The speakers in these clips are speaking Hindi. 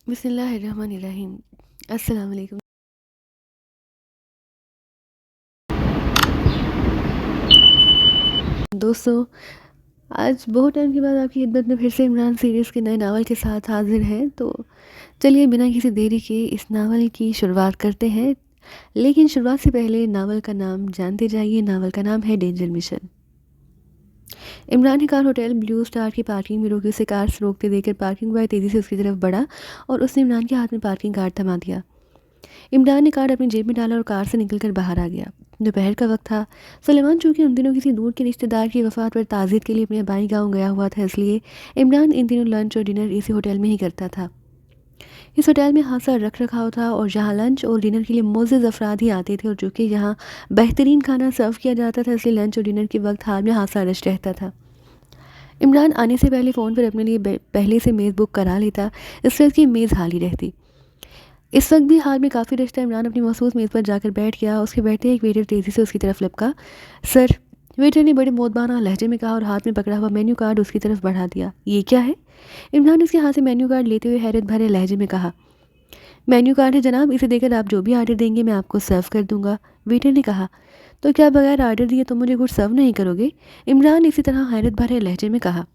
बिस्मिल्लाहिर्रहमानिर्रहीम। अस्सलाम वालेकुम। दोस्तों, आज बहुत टाइम के बाद आपकी खिदमत में फिर से इमरान सीरीज़ के नए नावल के साथ हाज़िर हैं। तो चलिए बिना किसी देरी के इस नावल की शुरुआत करते हैं। लेकिन शुरुआत से पहले नावल का नाम जानते जाइए। नावल का नाम है डेंजर मिशन। इमरान की कार होटल ब्लू स्टार की पार्किंग में रुकी। उसे कार से रोकते देखकर पार्किंग बॉय तेज़ी से उसकी तरफ बढ़ा और उसने इमरान के हाथ में पार्किंग कार्ड थमा दिया। इमरान ने कार्ड अपनी जेब में डाला और कार से निकलकर बाहर आ गया। दोपहर का वक्त था। सुलेमान चूंकि उन दिनों किसी दूर के रिश्तेदार की वफ़ात पर ताज़ियत के लिए अपने आबाई गांव गया हुआ था, इसलिए इमरान इन दिनों लंच और डिनर इसी होटल में ही करता था। इस होटल में खासा रख रखाव था और जहाँ लंच और डिनर के लिए मोअज़्ज़ज़ अफराद ही आते थे और चूँकि यहाँ बेहतरीन खाना सर्व किया जाता था, इसलिए लंच और डिनर के वक्त हाल में खासा रश रहता था। इमरान आने से पहले फ़ोन पर अपने लिए पहले से मेज़ बुक करा लेता, इससे उसकी मेज़ खाली रहती। इस वक्त भी हाल में काफ़ी रिश्ता इमरान अपनी मखसूस मेज़ पर जाकर बैठ गया। उसके बैठते ही एक वेटर तेज़ी से उसकी तरफ लपका। सर, वेटर ने बड़े मोतबाना लहजे में कहा और हाथ में पकड़ा हुआ मेन्यू कार्ड उसकी तरफ बढ़ा दिया। ये क्या है? इमरान ने उसके हाथ से मेन्यू कार्ड लेते हुए हैरत भरे लहजे में कहा। मेन्यू कार्ड है जनाब, इसे देकर आप जो भी आर्डर देंगे मैं आपको सर्व कर दूंगा। वेटर ने कहा। तो क्या बगैर आर्डर दिए तुम मुझे कुछ सर्व नहीं करोगे? इमरान ने इसी तरह हैरत भरे लहजे में कहा।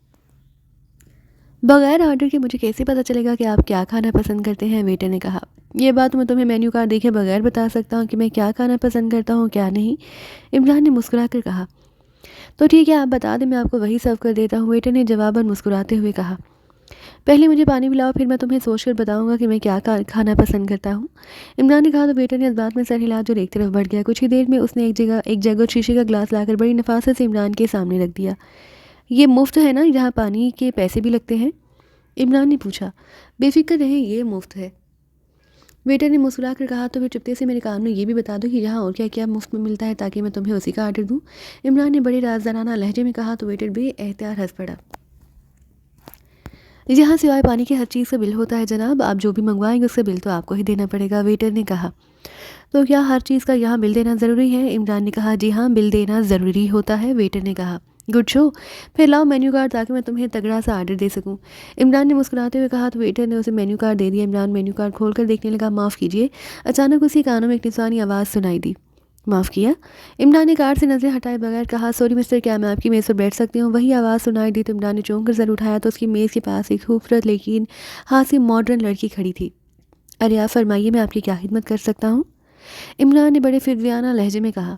बगैर ऑर्डर के मुझे कैसे पता चलेगा कि आप क्या खाना पसंद करते हैं? वेटर ने कहा। ये बात मैं तुम्हें मेन्यू कार्ड देखे बगैर बता सकता हूँ कि मैं क्या खाना पसंद करता हूँ क्या नहीं। इमरान ने मुस्कुरा कर कहा। तो ठीक है, आप बता दें, मैं आपको वही सर्व कर देता हूँ। वेटर ने जवाबन मुस्कुराते हुए कहा। पहले मुझे पानी पिलाओ, फिर मैं तुम्हें सोच कर बताऊँगा कि मैं क्या खाना पसंद करता हूँ। इमरान ने कहा तो वेटर ने इस बात में सर हिला और एक तरफ बढ़ गया। कुछ ही देर में उसने एक जगह शीशे का ग्लास लाकर बड़ी नफासत से इमरान के सामने रख दिया। ये मुफ्त है ना, जहाँ पानी के पैसे भी लगते हैं? इमरान ने पूछा। बेफिक्र रहे, ये मुफ्त है। वेटर ने मुस्कुरा कर कहा। तो फिर चुपके से मेरे कान में ये भी बता दो कि यहाँ और क्या क्या मुफ्त में मिलता है, ताकि मैं तुम्हें उसी का आर्डर दूँ। इमरान ने बड़े राजदाराना लहजे में कहा। तो वेटर बेएहतियात हंस पड़ा। यहाँ सिवाय पानी के हर चीज़ का बिल होता है जनाब, आप जो भी मंगवाएंगे उसका बिल तो आपको ही देना पड़ेगा। वेटर ने कहा। तो क्या हर चीज़ का यहाँ बिल देना ज़रूरी है? इमरान ने कहा। जी हाँ, बिल देना ज़रूरी होता है। वेटर ने कहा। गुड शो, फिर लाओ मेन्यू कार्ड ताकि मैं तुम्हें तगड़ा सा आर्डर दे सकूं। इमरान ने मुस्कुराते हुए कहा। तो वेटर ने उसे मेन्यू कार्ड दे दिया। इमरान मेन्यू कार्ड खोलकर देखने लगा। माफ़ कीजिए। अचानक उसी कानों में एक निसानी आवाज़ सुनाई दी। माफ़ किया? इमरान ने कार्ड से नज़रें हटाए बगैर कहा। सॉरी मिस्टर, क्या मैं आपकी मेज़ पर बैठ सकती हूँ? वही आवाज़ सुनाई दी तो इमरान ने चौंक कर सर उठाया तो उसकी मेज़ के पास एक खूबसूरत लेकिन हाथ मॉडर्न लड़की खड़ी थी। अरे आप फरमाइए, मैं आपकी क्या खिदमत कर सकता हूँ? इमरान ने बड़े फिरवियाना लहजे में कहा।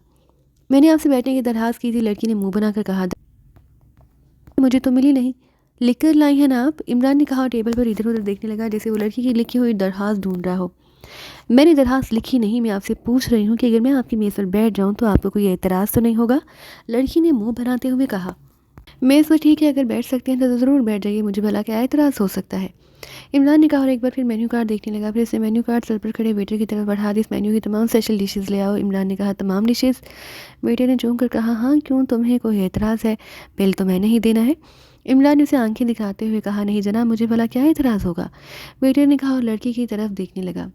मैंने आपसे बैठने की दरख्वास्त की थी। लड़की ने मुंह बनाकर कहा। मुझे तो मिली नहीं। लिख कर लाई हैं ना आप? इमरान ने कहा। टेबल पर इधर उधर देखने लगा जैसे वो लड़की की लिखी हुई दरख्वास्त ढूंढ रहा हो। मैंने दरख्वास्त लिखी नहीं, मैं आपसे पूछ रही हूँ कि अगर मैं आपकी मेज़ पर बैठ जाऊँ तो आपको कोई एतराज़ तो नहीं होगा? लड़की ने मुंह बनाते हुए कहा। मेज़ पर ठीक है, अगर बैठ सकते हैं तो ज़रूर बैठ जाइए, मुझे भला क्या एतराज़ हो सकता है? इमरान ने कहा और एक बार फिर मेन्यू कार्ड देखने लगा। फिर इसने मेन्यू कार्ड सर पर खड़े वेटर की तरफ बढ़ा दी। इस मेन्यू की तमाम स्पेशल डिशेज़ ले आओ। इमरान ने कहा। तमाम डिशेज़? वेटर ने चौंक कर कहा। हाँ, क्यों, तुम्हें कोई एतराज़ है? बिल तो मैंने ही देना है। इमरान ने उसे आंखें दिखाते हुए कहा। नहीं जनाब, मुझे भला क्या एतराज़ होगा? वेटर ने कहा और लड़की की तरफ देखने लगा।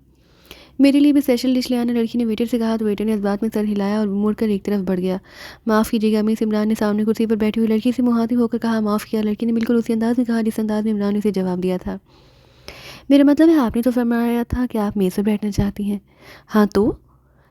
मेरे लिए भी स्पेशल डिश ले आना, लड़की ने वेटर से कहा। तो वेटर ने इस बात में सर हिलाया और मुड़कर एक तरफ बढ़ गया। माफ़ कीजिएगा मिस, इमरान ने सामने कुर्सी पर बैठी हुई लड़की से मुहातिब होकर कहा। माफ़ किया? लड़की ने बिल्कुल उसी अंदाज में कहा जिस अंदाज में इमरान ने उसे जवाब दिया था। मेरा मतलब है, आपने तो फरमाया था कि आप मेज़ पर बैठना चाहती हैं। हाँ तो?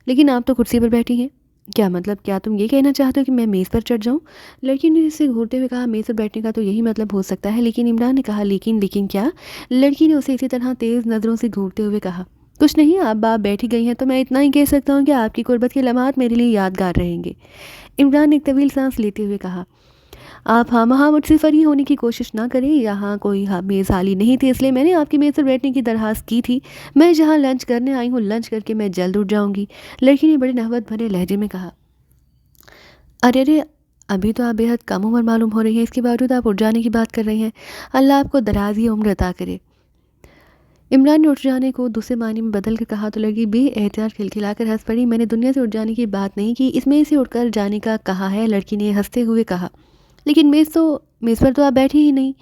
लेकिन आप तो कुर्सी पर बैठी हैं। क्या मतलब, क्या तुम ये कहना चाहते हो कि मैं मेज़ पर चढ़ जाऊँ? लड़की ने इससे घूरते हुए कहा। मेज़ पर बैठने का तो यही मतलब हो सकता है। लेकिन इमरान ने कहा। लेकिन लेकिन क्या? लड़की ने उसे इसी तरह तेज़ नज़रों से घूरते हुए कहा। कुछ नहीं, आप बाप बैठी गई हैं तो मैं इतना ही कह सकता हूँ कि आपकी कुर्बत के लम्हात मेरे लिए यादगार रहेंगे। इमरान ने एक तवील सांस लेते हुए कहा। आप हाँ मुझसे फ़री होने की कोशिश ना करें। यहाँ कोई मेज़ खाली नहीं थी, इसलिए मैंने आपकी मेज़ पर बैठने की दरख्वास्त की थी। मैं जहाँ लंच करने आई हूँ, लंच करके मैं जल्द उठ जाऊँगी। लड़की ने बड़े नहवत भरे लहजे में कहा। अरे अरे, अभी तो आप बेहद कम उम्र मालूम हो रही हैं, इसके बावजूद आप उठ जाने की बात कर रही हैं। अल्लाह आपको दराज़ी उम्र अता करे। इमरान ने उठ जाने को दूसरे मानी में बदल कर कहा। तो लड़की बेएहतियात खिलखिलाकर हंस पड़ी। मैंने दुनिया से उठ जाने की बात नहीं की, इसमें से उठकर जाने का कहा है, लड़की ने हंसते हुए कहा। लेकिन मेज़ पर तो आप बैठी ही नहीं,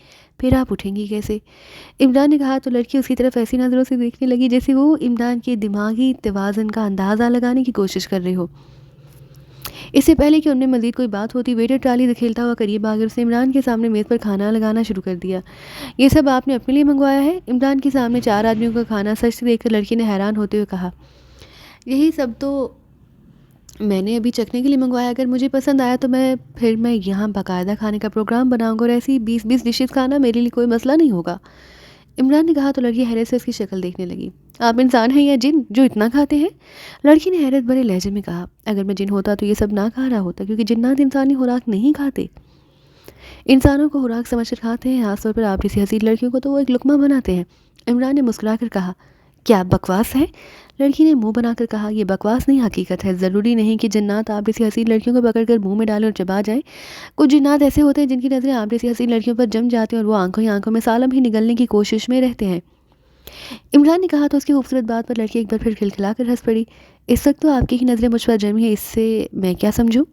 फिर आप उठेंगी कैसे? इमरान ने कहा। तो लड़की उसकी तरफ ऐसी नज़रों से देखने लगी जैसे वो इमरान के दिमागी तवाज़न का अंदाज़ा लगाने की कोशिश कर रही हो। इससे पहले कि उनमें मज़ीद कोई बात होती, वेटर ट्राली धकेलता हुआ करीब आ गया। उसने इमरान के सामने मेज़ पर खाना लगाना शुरू कर दिया। ये सब आपने अपने लिए मंगवाया है? इमरान के सामने 4 आदमियों का खाना सच से देखकर लड़की ने हैरान होते हुए कहा, यही सब तो मैंने अभी चखने के लिए मंगवाया। अगर मुझे पसंद आया तो मैं यहाँ बाकायदा खाने का प्रोग्राम बनाऊंगा और ऐसी 20-20 डिशेस खाना मेरे लिए कोई मसला नहीं होगा। इमरान ने कहा तो लड़की हैरत से उसकी शक्ल देखने लगी। आप इंसान हैं या जिन जो इतना खाते हैं? लड़की ने हैरत भरे लहजे में कहा, अगर मैं जिन होता तो ये सब ना खा रहा होता, क्योंकि जिन्नात इंसानी खुराक नहीं खाते। इंसानों को खुराक समझकर खाते हैं, खासतौर पर आप जैसी हसीन लड़कियों को तो वो एक लुकमा बनाते हैं। इमरान ने मुस्कुरा कर कहा, क्या बकवास है? लड़की ने मुंह बनाकर कहा, यह बकवास नहीं हकीकत है। ज़रूरी नहीं कि जिन्नात आप जैसी हसीन लड़कियों को पकड़कर मुंह में डालें और चबा जाएं। कुछ जिन्नात ऐसे होते हैं जिनकी नज़रें आप जैसी हसीन लड़कियों पर जम जाती हैं और वो आंखों ही आंखों में सालम ही निगलने की कोशिश में रहते हैं। इमरान ने कहा तो उसकी खूबसूरत बात पर लड़की एक बार फिर खिलखिला कर हंस पड़ी। इस वक्त तो आपकी ही नज़रें मुझ पर जमी है, इससे मैं क्या समझूं?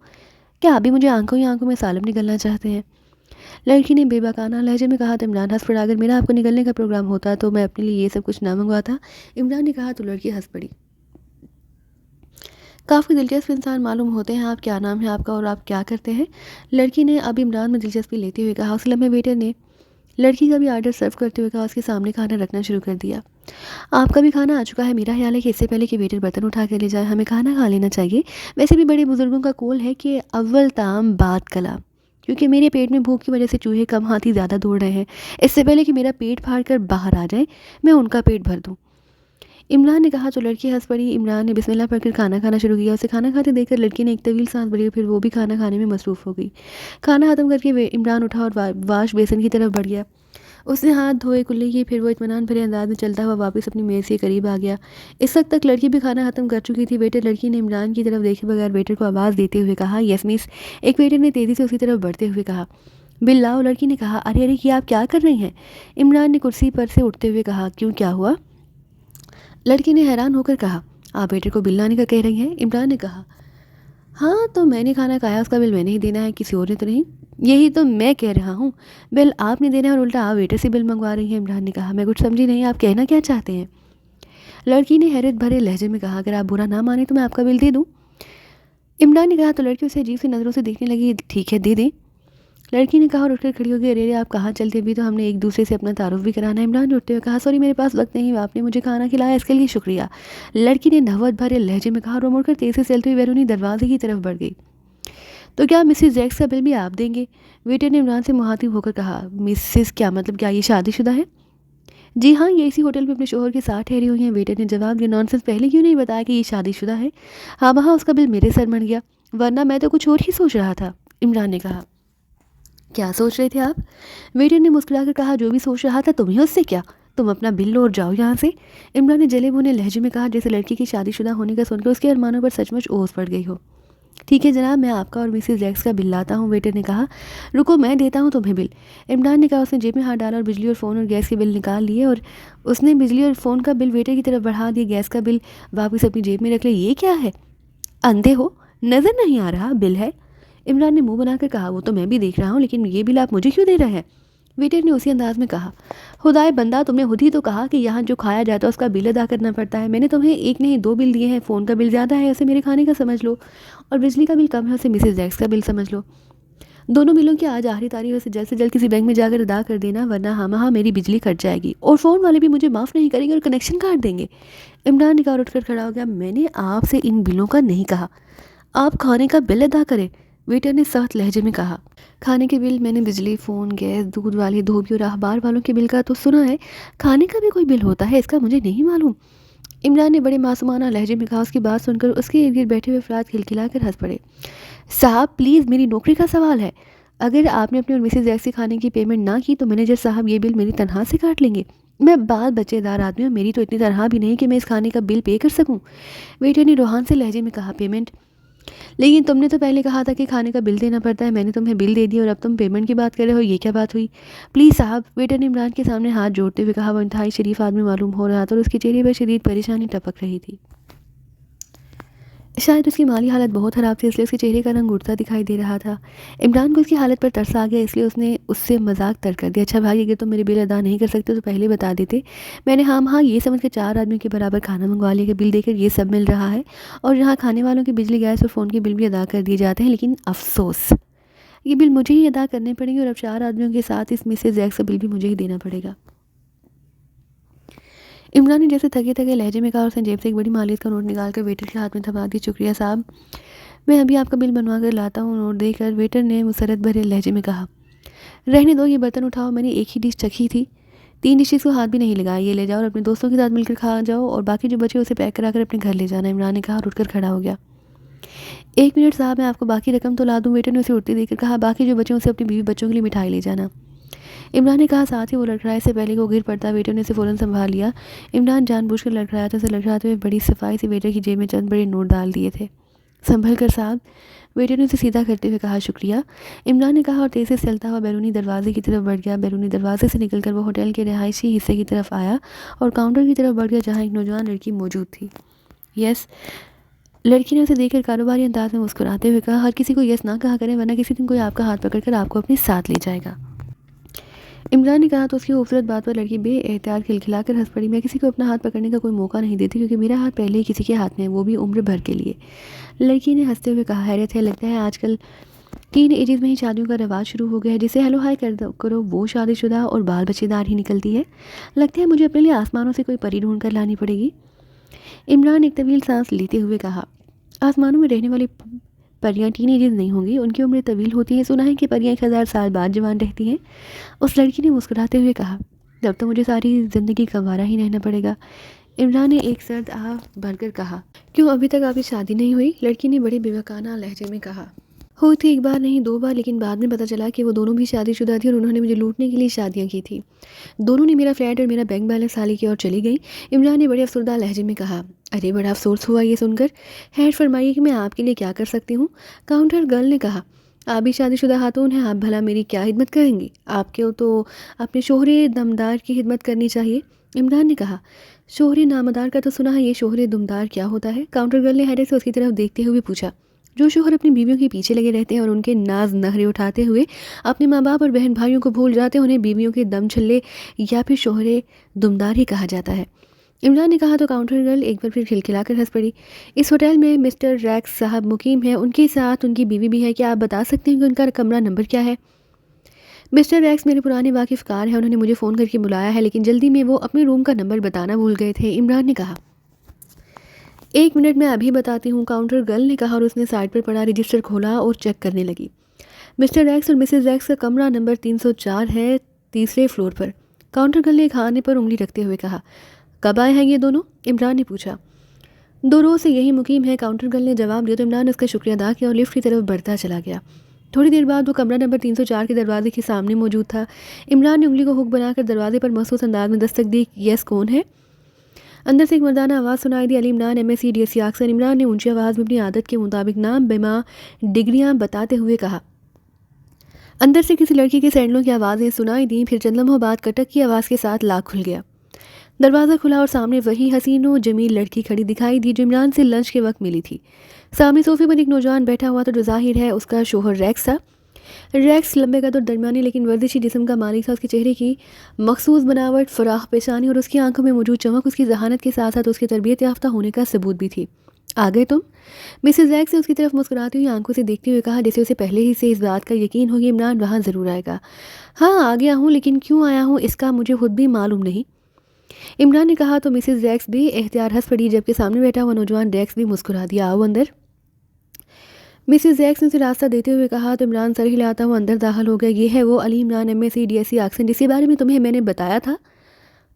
क्या आप भी मुझे आंखों ही आंखों में सालम निगलना चाहते हैं? लड़की ने बेबाकाना लहजे में कहा तो इमरान हंस पड़ा। अगर मेरा आपको निगलने का प्रोग्राम होता तो मैं अपने लिए ये सब कुछ ना मंगवाता। इमरान ने कहा तो लड़की हंस पड़ी। काफ़ी दिलचस्प इंसान मालूम होते हैं आप। क्या नाम है आपका और आप क्या करते हैं? लड़की ने अब इमरान में दिलचस्पी लेते हुए कहा। उस लम्हे वेटर ने लड़की का भी आर्डर सर्व करते हुए कहा, उसके सामने खाना रखना शुरू कर दिया। आपका भी खाना आ चुका है। मेरा ख्याल है कि इससे पहले कि वेटर बर्तन उठा कर ले जाए हमें खाना खा लेना चाहिए। वैसे भी बड़े बुजुर्गों का कौल है कि अव्वल ताम बाद कलाम, क्योंकि मेरे पेट में भूख की वजह से चूहे कम हाथी ज़्यादा दौड़ रहे हैं। इससे पहले कि मेरा पेट फाड़ कर बाहर आ जाए मैं उनका पेट भर दूँ। इमरान ने कहा तो लड़की हंस पड़ी। इमरान ने बिस्मिल्लाह पढ़कर खाना खाना शुरू किया। उसे खाना खाते देखकर लड़की ने एक तवील सांस भरी, फिर वो भी खाना खाने में मसरूफ़ हो गई। खाना ख़त्म करके इमरान उठा और वाश बेसन की तरफ बढ़ गया। उसने हाथ धोए कुल्ली की, फिर वो इत्मीनान भरे अंदाज में चलता हुआ वापस अपनी मेज़ के करीब आ गया। इस वक्त तक लड़की भी खाना ख़त्म कर चुकी थी। वेटर लड़की ने इमरान की तरफ देखे बगैर वेटर को आवाज़ देते हुए कहा, यस मिस। एक वेटर ने तेज़ी से उसकी तरफ बढ़ते हुए कहा, बिल लाओ। लड़की ने कहा, अरे अरे ये आप क्या कर रही हैं? इमरान ने कुर्सी पर से उठते हुए कहा, क्यों क्या हुआ? लड़की ने हैरान होकर कहा, आप वेटर को बिल लाने का कह रही हैं? इमरान ने कहा, हाँ तो मैंने खाना खाया, उसका बिल मैंने ही देना है, किसी और ने तो नहीं। यही तो मैं कह रहा हूँ, बिल आपने देना है और उल्टा आप वेटर से बिल मंगवा रही हैं। इमरान ने कहा, मैं कुछ समझी नहीं, आप कहना क्या चाहते हैं? लड़की ने हैरत भरे लहजे में कहा, अगर आप बुरा ना माने तो मैं आपका बिल दे दूँ। इमरान ने कहा तो लड़की उसे अजीब सी नज़रों से देखने लगी। ठीक है दे दें। लड़की ने कहा और उठकर खड़ी हो गई। अरे आप कहाँ चलते? अभी तो हमने एक दूसरे से अपना तारुफ भी कराना है। इमरान ने उठते हुए कहा, सॉरी मेरे पास वक्त नहीं, आपने मुझे खाना खिलाया इसके लिए शुक्रिया। लड़की ने नवत भरे लहजे में कहा और मुड़कर तेज़ी से चलती हुई बैरूनी दरवाजे की तरफ बढ़ गई। तो क्या मिसिस जैक्स का बिल भी आप देंगे? वेटर ने इमरान से मुहातिब होकर कहा। मिसिस क्या मतलब, क्या ये शादीशुदा है? जी हाँ, ये इसी होटल में अपने शोहर के साथ ठहरी हुई हैं। वेटर ने जवाब दिया। नॉनसेंस, पहले क्यों नहीं बताया कि ये शादीशुदा है? हाँ वहाँ उसका बिल मेरे सर मर गया, वरना मैं तो कुछ और ही सोच रहा था। इमरान ने कहा, क्या सोच रहे थे आप? वेटर ने मुस्कुराकर कहा, जो भी सोच रहा था तुम्हें उससे क्या, तुम अपना बिल लो और जाओ यहाँ से। इमरान ने जले भुने लहजे में कहा, जैसे लड़की की शादीशुदा होने का सुनकर उसके अरमानों पर सचमुच ओस पड़ गई हो। ठीक है जनाब, मैं आपका और मिसिस जैक्स का बिल लाता हूँ। वेटर ने कहा, रुको मैं देता हूँ तुम्हें बिल। इमरान ने कहा। उसने जेब में हाथ डाला और बिजली और फ़ोन और गैस के बिल निकाल लिए और उसने बिजली और फ़ोन का बिल वेटर की तरफ बढ़ा दिया। गैस का बिल वापस अपनी जेब में रख लिया। ये क्या है, अंधे हो, नज़र नहीं आ रहा बिल है? इमरान ने मुंह बनाकर कहा, वो तो मैं भी देख रहा हूँ, लेकिन ये बिल आप मुझे क्यों दे रहे हैं? वेटर ने उसी अंदाज में कहा, खुदाए बंदा, तुमने खुद ही तो कहा कि यहाँ जो खाया जाता है उसका बिल अदा करना पड़ता है। मैंने तुम्हें एक नहीं 2 बिल दिए हैं। फ़ोन का बिल ज़्यादा है, उसे मेरे खाने का समझ लो, और बिजली का बिल कम है, उसे मिसेस जैक्स का बिल समझ लो। दोनों बिलों की आज आखिरी तारीख है, उसे जल्द से जल्द किसी बैंक में जाकर अदा कर देना, वरना हाँ मेरी बिजली कट जाएगी और फ़ोन वाले भी मुझे माफ़ नहीं करेंगे और कनेक्शन काट देंगे। इमरान निकाल उठकर खड़ा हो गया। मैंने आपसे इन बिलों का नहीं कहा, आप खाने का बिल अदा करें। वेटर ने सख्त लहजे में कहा, खाने के बिल मैंने बिजली, फ़ोन, गैस, दूध वाले, धोबी और अखबार वालों के बिल का तो सुना है, खाने का भी कोई बिल होता है, इसका मुझे नहीं मालूम। इमरान ने बड़े मासूमाना लहजे में कहा। उसकी बात सुनकर उसके इर्द गिर्द बैठे हुए अफराद खिलखिलाकर हंस पड़े। साहब प्लीज़, मेरी नौकरी का सवाल है, अगर आपने अपनी और मिसेज जैक्स के खाने की पेमेंट ना की तो मैनेजर साहब ये बिल मेरी तनख्वाह से काट लेंगे। मैं बाल बच्चेदार आदमी हूँ, मेरी तो इतनी तनख्वाह भी नहीं कि मैं इस खाने का बिल पे कर सकूँ। वेटर ने रूहान से लहजे में कहा, पेमेंट? लेकिन तुमने तो पहले कहा था कि खाने का बिल देना पड़ता है। मैंने तुम्हें बिल दे दिया और अब तुम पेमेंट की बात कर रहे हो, ये क्या बात हुई? प्लीज़ साहब, वेटर ने इमरान के सामने हाथ जोड़ते हुए कहा। वो इंतहाई शरीफ आदमी मालूम हो रहा था और उसके चेहरे पर शदीद परेशानी टपक रही थी। शायद उसकी माली हालत बहुत ख़राब थी, इसलिए उसके चेहरे का रंग उड़ता दिखाई दे रहा था। इमरान को उसकी हालत पर तरस आ गया, इसलिए उसने उससे मजाक तर कर दिया। अच्छा भाई, अगर तुम मेरे बिल अदा नहीं कर सकते तो पहले बता देते। मैंने हाँ ये समझ कर 4 आदमियों के बराबर खाना मंगवा लिया कि बिल देकर ये सब मिल रहा है, और यहाँ खाने वालों के बिजली, गैस और फ़ोन के बिल भी अदा कर दिए जाते हैं। लेकिन अफसोस, ये बिल मुझे ही अदा करने पड़ेंगे, और अब 4 आदमियों के साथ इस मिसेज एक्स का बिल भी मुझे ही देना पड़ेगा। इमरान ने जैसे थके थके लहजे में कहा, और उसने जेब से एक बड़ी मालियत का नोट निकाल कर वेटर के हाथ में थमा दी। शुक्रिया साहब, मैं अभी आपका बिल बनवा कर लाता हूँ। नोट देकर वेटर ने मुसरत भरे लहजे में कहा, रहने दो, ये बर्तन उठाओ, मैंने एक ही डिश चखी थी, 3 डिशेज़ को हाथ भी नहीं लगाया। ये ले जाओ और अपने दोस्तों के साथ मिलकर खा जाओ, और बाकी जो बचे उसे पैक करा कर अपने घर ले जाना। इमरान ने कहा और उठकर खड़ा हो गया। 1 मिनट साहब, मैं आपको बाकी रकम तो ला दूँ। वेटर ने उसे उठते देकर कहा, बाकी जो बचे उसे अपनी बीवी बच्चों के लिए मिठाई ले जाना। इमरान ने कहा, साथ ही वो लड़खड़ाए से पहले को गिर पड़ता। वेटर ने उसे फ़ौरन संभाल लिया। इमरान जानबूझकर लड़खड़ाया था, उसे लड़खड़ाते हुए बड़ी सफाई से वेटर की जेब में चंद बड़े नोट डाल दिए थे। संभल कर साहब, वेटर ने उसे सीधा करते हुए कहा। शुक्रिया, इमरान ने कहा, और तेज़ी से चलता हुआ बैरूनी दरवाजे की तरफ बढ़ गया। बैरूनी दरवाजे से निकलकर वो होटल के रिहायशी हिस्से की तरफ आया और काउंटर की तरफ बढ़ गया, जहाँ एक नौजवान लड़की मौजूद थी। यस, लड़की ने उसे देखकर कारोबारी अंदाज में मुस्कुराते हुए कहा, हर किसी को यस ना कहा करें, वरना किसी दिन कोई आपका हाथ पकड़कर आपको अपने साथ ले जाएगा। इमरान ने कहा तो उसकी खूबसूरत बात पर लड़की बेएहतियात खिलखिलाकर हंस पड़ी। मैं किसी को अपना हाथ पकड़ने का कोई मौका नहीं देती, क्योंकि मेरा हाथ पहले ही किसी के हाथ में है, वो भी उम्र भर के लिए। लड़की ने हंसते हुए कहा, हैरत है, लगता है आजकल टीन एजेस में ही शादियों का रिवाज शुरू हो गया है। जिसे हेलो हाय करो वो शादीशुदा और बाल बच्चेदार ही निकलती है। लगता है मुझे अपने लिए आसमानों से कोई परी ढूंढ कर लानी पड़ेगी। इमरान एक तवील सांस लेते हुए कहा, आसमानों में रहने वाली परियां टीनेजर्स नहीं होंगी, उनकी उम्र तवील होती है। सुना है कि परियां 1000 साल बाद जवान रहती हैं। उस लड़की ने मुस्कुराते हुए कहा, तब तो मुझे सारी ज़िंदगी गंवारा ही रहना पड़ेगा। इमरान ने एक सर्द आह भरकर कहा, क्यों अभी तक आपकी शादी नहीं हुई? लड़की ने बड़े बेवकाना लहजे में कहा, हुई थी 1 बार नहीं 2 बार, लेकिन बाद में पता चला कि वो दोनों भी शादीशुदा थी और उन्होंने मुझे लूटने के लिए शादियां की थी। दोनों ने मेरा फ्लैट और मेरा बैंक बैलेंस खाली किया और चली गई। इमरान ने बड़े अफसरदा लहजे में कहा, अरे बड़ा अफसोस हुआ ये सुनकर। खैर फरमाइए कि मैं आपके लिए क्या कर सकती हूँ? काउंटर गर्ल ने कहा, आप भी शादीशुदा खातून हैं, आप भला मेरी क्या खिदमत करेंगी? आपके तो अपने शोहरे दमदार की खिदमत करनी चाहिए। इमरान ने कहा, शोहरे नामदार का तो सुना है, ये शोहरे दुमदार क्या होता है? काउंटर गर्ल ने हैरत से उसकी तरफ देखते हुए पूछा। जो शोहर अपनी बीवियों के पीछे लगे रहते हैं और उनके नाज नखरे उठाते हुए अपने माँ बाप और बहन भाइयों को भूल जाते हैं, उन्हें बीवियों के दम छल्ले या फिर शोहरे दुमदार ही कहा जाता है। इमरान ने कहा तो काउंटर गर्ल एक बार फिर खिलखिलाकर हंस पड़ी। इस होटल में मिस्टर रैक्स साहब मुकीम है, उनके साथ उनकी बीवी भी है। क्या आप बता सकते हैं कि उनका कमरा नंबर क्या है? मिस्टर रैक्स मेरे पुराने वाकिफ़कार हैं, उन्होंने मुझे फ़ोन करके बुलाया है, लेकिन जल्दी में वो अपने रूम का नंबर बताना भूल गए थे। इमरान ने कहा, 1 मिनट मैं अभी बताती हूँ, काउंटर गर्ल ने कहा, और उसने साइड पर पड़ा रजिस्टर खोला और चेक करने लगी। मिस्टर रैक्स और मिसेस रैक्स का कमरा नंबर 304 है, 3रे फ्लोर पर। काउंटर गर्ल ने खाने पर उंगली रखते हुए कहा, कब आए हैं ये दोनों? इमरान ने पूछा। 2 रोज़ से यही मुकीम है, काउंटर गर्ल ने जवाब दिया। तो इमरान ने उसका शुक्रिया अदा किया और लिफ्ट की तरफ बढ़ता चला गया। थोड़ी देर बाद वो कमरा नंबर 304 के दरवाजे के सामने मौजूद था। इमरान ने उंगली को हुक बनाकर दरवाजे पर महसूस अंदाज में दस्तक दी। यस, कौन है? अंदर से एक मर्दाना आवाज़ सुनाई दी, अली इमरान MSc DSc अक्सर। इमरान ने ऊंची आवाज़ में अपनी आदत के मुताबिक नाम बेमा डिग्रियां बताते हुए कहा। अंदर से किसी लड़की के सैंडलों की आवाज़ें सुनाई दी। फिर चंद लम्हों बाद कटक की आवाज़ के साथ लाक खुल गया। दरवाज़ा खुला और सामने वही हसीनो जमील लड़की खड़ी दिखाई दी जो इमरान से लंच के वक्त मिली थी। सामने सोफे पर एक नौजवान बैठा हुआ था, जो जाहिर है उसका शोहर रैक्स था। रैक्स लंबे कद और दरमियानी लेकिन वर्जिशी जिस्म का मालिक था। उसके चेहरे की मखसूस बनावट, फराह पेशानी और उसकी आंखों में मौजूद चमक उसकी जहानत के साथ साथ उसके तरबियत याफ्ता होने का सबूत भी थी। आ गए तुम? मिसेस रैक्स ने उसकी तरफ मुस्कुराती हुई आंखों से देखते हुए कहा, जैसे उसे पहले ही से इस बात का यकीन हो कि इमरान वहाँ ज़रूर आएगा। हाँ आ गया हूँ, लेकिन क्यों आया हूँ इसका मुझे खुद भी मालूम नहीं। इमरान ने कहा तो मिसेस रैक्स भी एहतियार हंस पड़ी, जबकि सामने बैठा हुआ नौजवान रैक्स भी मुस्कुरा दिया। आओ अंदर। मिसेस रैक्स ने उसे रास्ता देते हुए कहा तो इमरान सर हिलाता हुआ अंदर दाखिल हो गया। ये है वो अली इमरान MSc DSc अक्सर, जिसके बारे में तुम्हें मैंने बताया था।